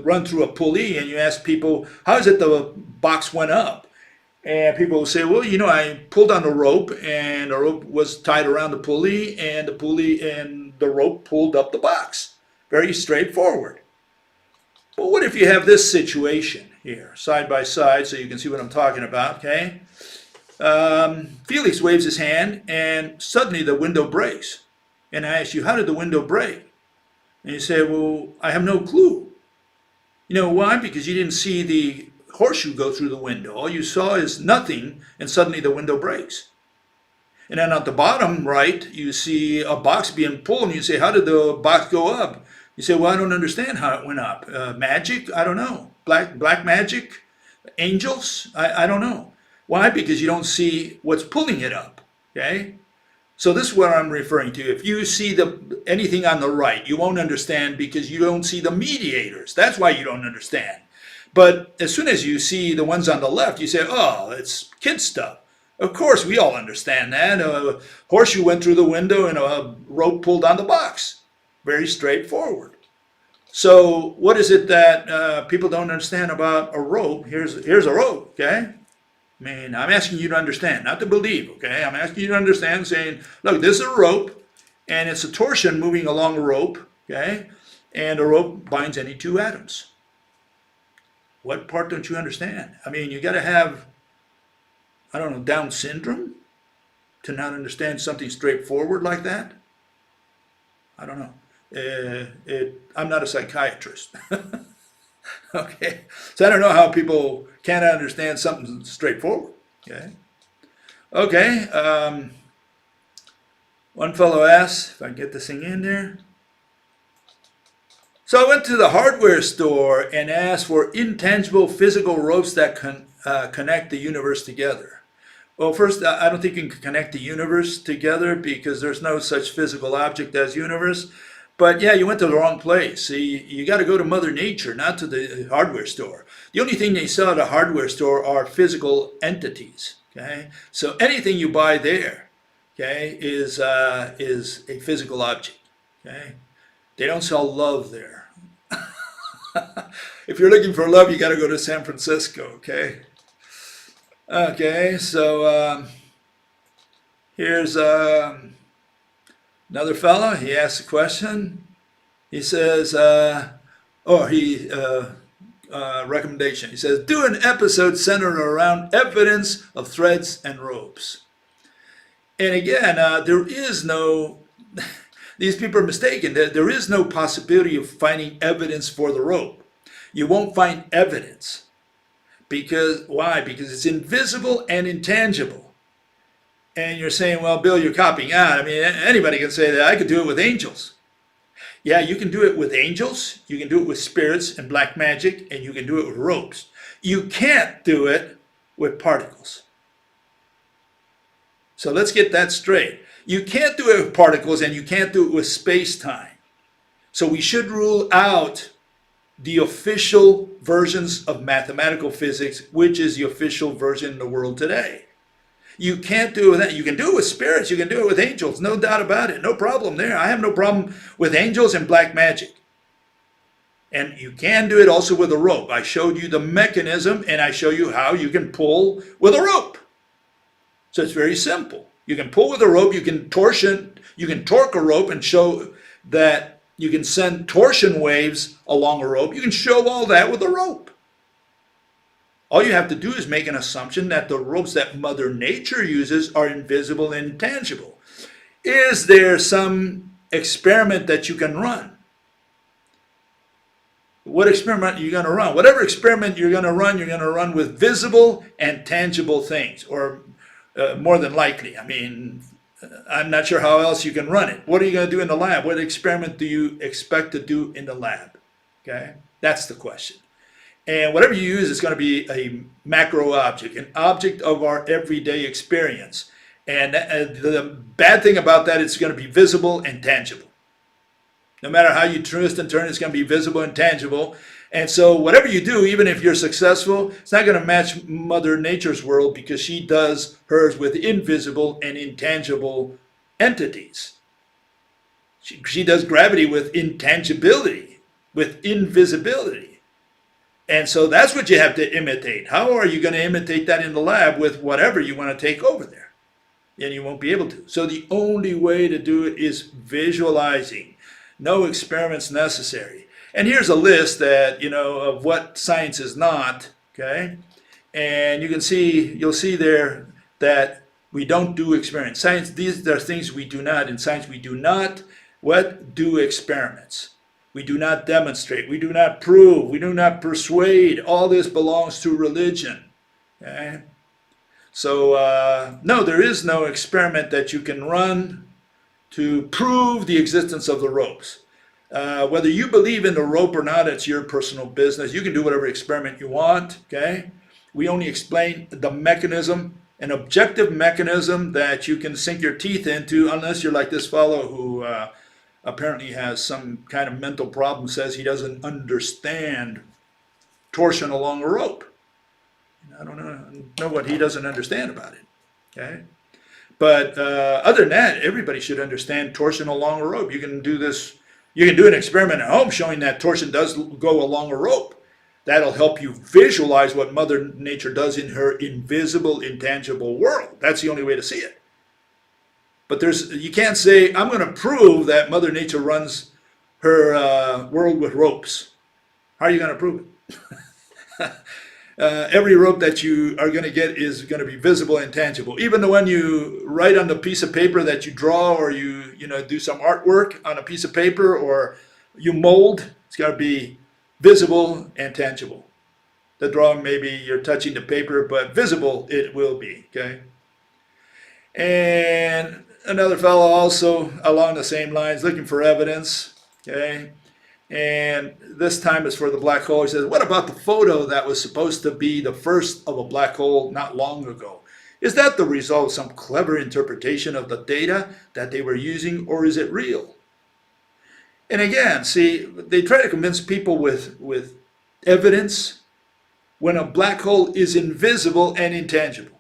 run through a pulley, and you ask people, how is it the box went up? And people will say, well, I pulled on the rope, and the rope was tied around the pulley, and the rope pulled up the box. Very straightforward. But what if you have this situation here, side by side, so you can see what I'm talking about, okay? Felix waves his hand, and suddenly the window breaks. And I ask you, how did the window break? And you say, well, I have no clue. You know why? Because you didn't see the horseshoe go through the window. All you saw is nothing, and suddenly the window breaks. And then at the bottom right, you see a box being pulled, and you say, how did the box go up? You say, well, I don't understand how it went up. Magic? I don't know. Black magic? Angels? I don't know. Why? Because you don't see what's pulling it up. Okay? So this is what I'm referring to. If you see anything on the right, you won't understand because you don't see the mediators. That's why you don't understand. But as soon as you see the ones on the left, you say, oh, it's kid stuff. Of course, we all understand that. A horseshoe went through the window and a rope pulled on the box. Very straightforward. So what is it that people don't understand about a rope? Here's a rope, okay? I mean, I'm asking you to understand, not to believe, okay? I'm asking you to understand, saying, look, this is a rope, and it's a torsion moving along a rope, okay? And a rope binds any two atoms. What part don't you understand? I mean, you got to have, I don't know, Down syndrome to not understand something straightforward like that? I don't know. I'm not a psychiatrist. Okay, so I don't know how people can't understand something straightforward. Okay. One fellow asks, if I can get this thing in there. So I went to the hardware store and asked for intangible physical ropes that connect the universe together. Well, first, I don't think you can connect the universe together because there's no such physical object as universe. But yeah, you went to the wrong place. See, you got to go to Mother Nature, not to the hardware store. The only thing they sell at a hardware store are physical entities. Okay, so anything you buy there, okay, is a physical object. Okay, they don't sell love there. If you're looking for love, you got to go to San Francisco. Okay. Okay, so here's another fellow. He asks a question. He says, recommendation. He says, do an episode centered around evidence of threads and ropes. And again, there is no, these people are mistaken. There is no possibility of finding evidence for the rope. You won't find evidence. Because, why? Because it's invisible and intangible. And you're saying, well, Bill, you're copying out. I mean, anybody can say that. I could do it with angels. Yeah, you can do it with angels, you can do it with spirits and black magic, and you can do it with ropes. You can't do it with particles. So let's get that straight. You can't do it with particles, and you can't do it with space-time. So we should rule out the official versions of mathematical physics, which is the official version in the world today. You can't do it with that. You can do it with spirits. You can do it with angels. No doubt about it. No problem there. I have no problem with angels and black magic. And you can do it also with a rope. I showed you the mechanism, and I show you how you can pull with a rope. So it's very simple. You can pull with a rope. You can torsion. You can torque a rope and show that you can send torsion waves along a rope. You can show all that with a rope. All you have to do is make an assumption that the ropes that Mother Nature uses are invisible and intangible. Is there some experiment that you can run? What experiment are you going to run? Whatever experiment you're going to run with visible and tangible things, or more than likely. I mean, I'm not sure how else you can run it. What are you going to do in the lab? What experiment do you expect to do in the lab? Okay, that's the question. And whatever you use is going to be a macro object, an object of our everyday experience. And the bad thing about that, it's going to be visible and tangible. No matter how you twist and turn, it's going to be visible and tangible. And so whatever you do, even if you're successful, it's not going to match Mother Nature's world, because she does hers with invisible and intangible entities. She does gravity with intangibility, with invisibility. And so that's what you have to imitate. How are you going to imitate that in the lab with whatever you want to take over there? And you won't be able to. So the only way to do it is visualizing. No experiments necessary. And here's a list that, of what science is not, okay? And you can see, you'll see there that we don't do experiments. Science, these are things we do not. In science, we do not do experiments. We do not demonstrate. We do not prove. We do not persuade. All this belongs to religion. Okay? So, no, there is no experiment that you can run to prove the existence of the ropes. Whether you believe in the rope or not, it's your personal business. You can do whatever experiment you want. Okay? We only explain the mechanism, an objective mechanism that you can sink your teeth into, unless you're like this fellow who apparently has some kind of mental problem, says he doesn't understand torsion along a rope. I don't know what he doesn't understand about it. Okay, but other than that, everybody should understand torsion along a rope. You can do this. You can do an experiment at home showing that torsion does go along a rope. That'll help you visualize what Mother Nature does in her invisible, intangible world. That's the only way to see it. But you can't say, I'm going to prove that Mother Nature runs her world with ropes. How are you going to prove it? Every rope that you are going to get is going to be visible and tangible. Even the one you write on the piece of paper that you draw, or you do some artwork on a piece of paper, or you mold, it's got to be visible and tangible. The drawing, maybe you're touching the paper, but visible it will be. Okay. And another fellow also along the same lines, looking for evidence, okay? And this time it's for the black hole. He says, what about the photo that was supposed to be the first of a black hole not long ago? Is that the result of some clever interpretation of the data that they were using, or is it real? And again, see, they try to convince people with evidence when a black hole is invisible and intangible.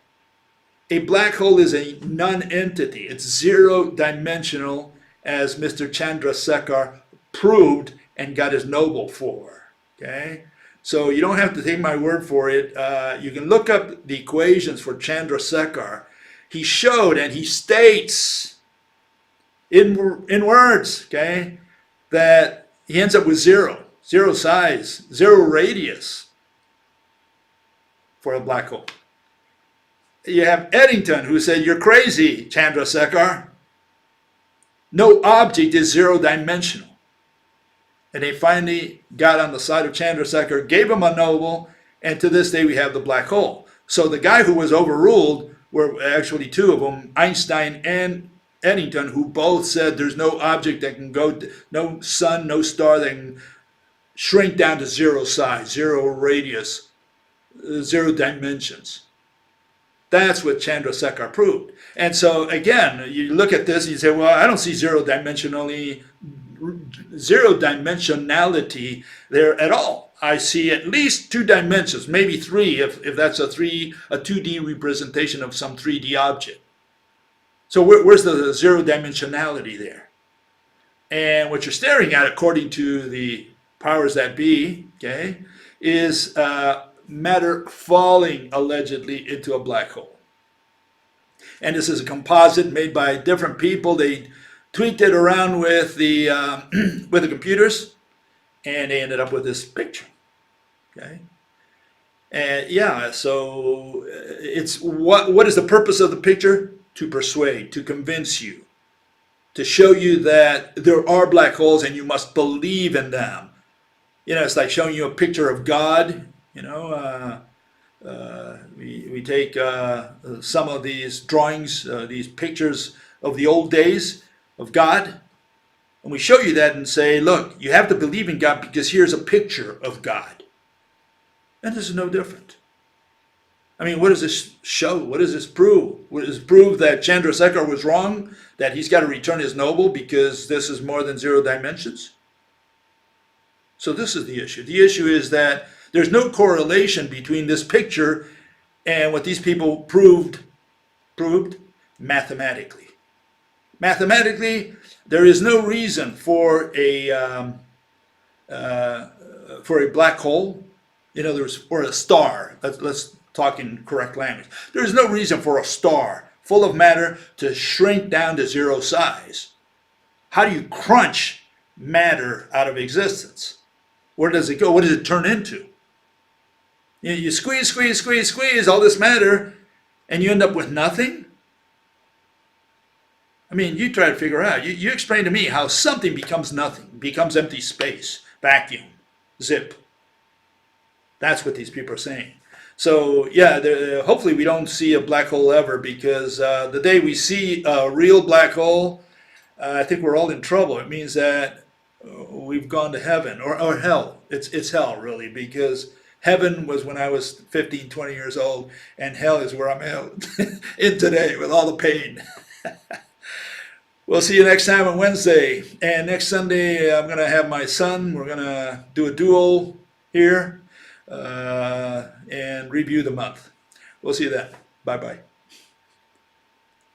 A black hole is a non-entity. It's zero-dimensional, as Mr. Chandrasekhar proved and got his Nobel for. Okay? So you don't have to take my word for it. You can look up the equations for Chandrasekhar. He showed, and he states in words, okay, that he ends up with zero size, zero radius for a black hole. You have Eddington, who said, you're crazy, Chandrasekhar. No object is zero-dimensional. And they finally got on the side of Chandrasekhar, gave him a Nobel, and to this day we have the black hole. So the guy who was overruled were actually two of them, Einstein and Eddington, who both said there's no object that can go, no sun, no star that can shrink down to zero size, zero radius, zero dimensions. That's what Chandrasekhar proved. And so again, you look at this and you say, well, I don't see zero dimensionality there at all. I see at least two dimensions, maybe three, if that's a 2D representation of some 3D object. So where's the zero dimensionality there? And what you're staring at, according to the powers that be, okay, is matter falling allegedly into a black hole. And this is a composite made by different people. They tweaked it around with the with the computers, and they ended up with this picture. Okay, and yeah, so it's what is the purpose of the picture? To persuade, to convince you, to show you that there are black holes and you must believe in them. You know, it's like showing you a picture of God. You know, we take some of these drawings, these pictures of the old days of God, and we show you that and say, look, you have to believe in God because here's a picture of God. And this is no different. I mean, what does this show? What does this prove? Does this prove that Chandrasekhar was wrong, that he's got to return his Nobel because this is more than zero dimensions? So this is the issue. The issue is that there's no correlation between this picture and what these people proved mathematically. Mathematically, there is no reason for a black hole, in other words, or a star. Let's talk in correct language. There is no reason for a star full of matter to shrink down to zero size. How do you crunch matter out of existence? Where does it go? What does it turn into? You squeeze all this matter, and you end up with nothing? I mean, you try to figure out. You explain to me how something becomes nothing, becomes empty space, vacuum, zip. That's what these people are saying. So yeah, hopefully we don't see a black hole ever, because the day we see a real black hole, I think we're all in trouble. It means that we've gone to heaven or hell. It's hell, really, because heaven was when I was 15, 20 years old, and hell is where I'm in today with all the pain. We'll see you next time on Wednesday. And next Sunday, I'm going to have my son. We're going to do a duel here and review the month. We'll see you then. Bye-bye.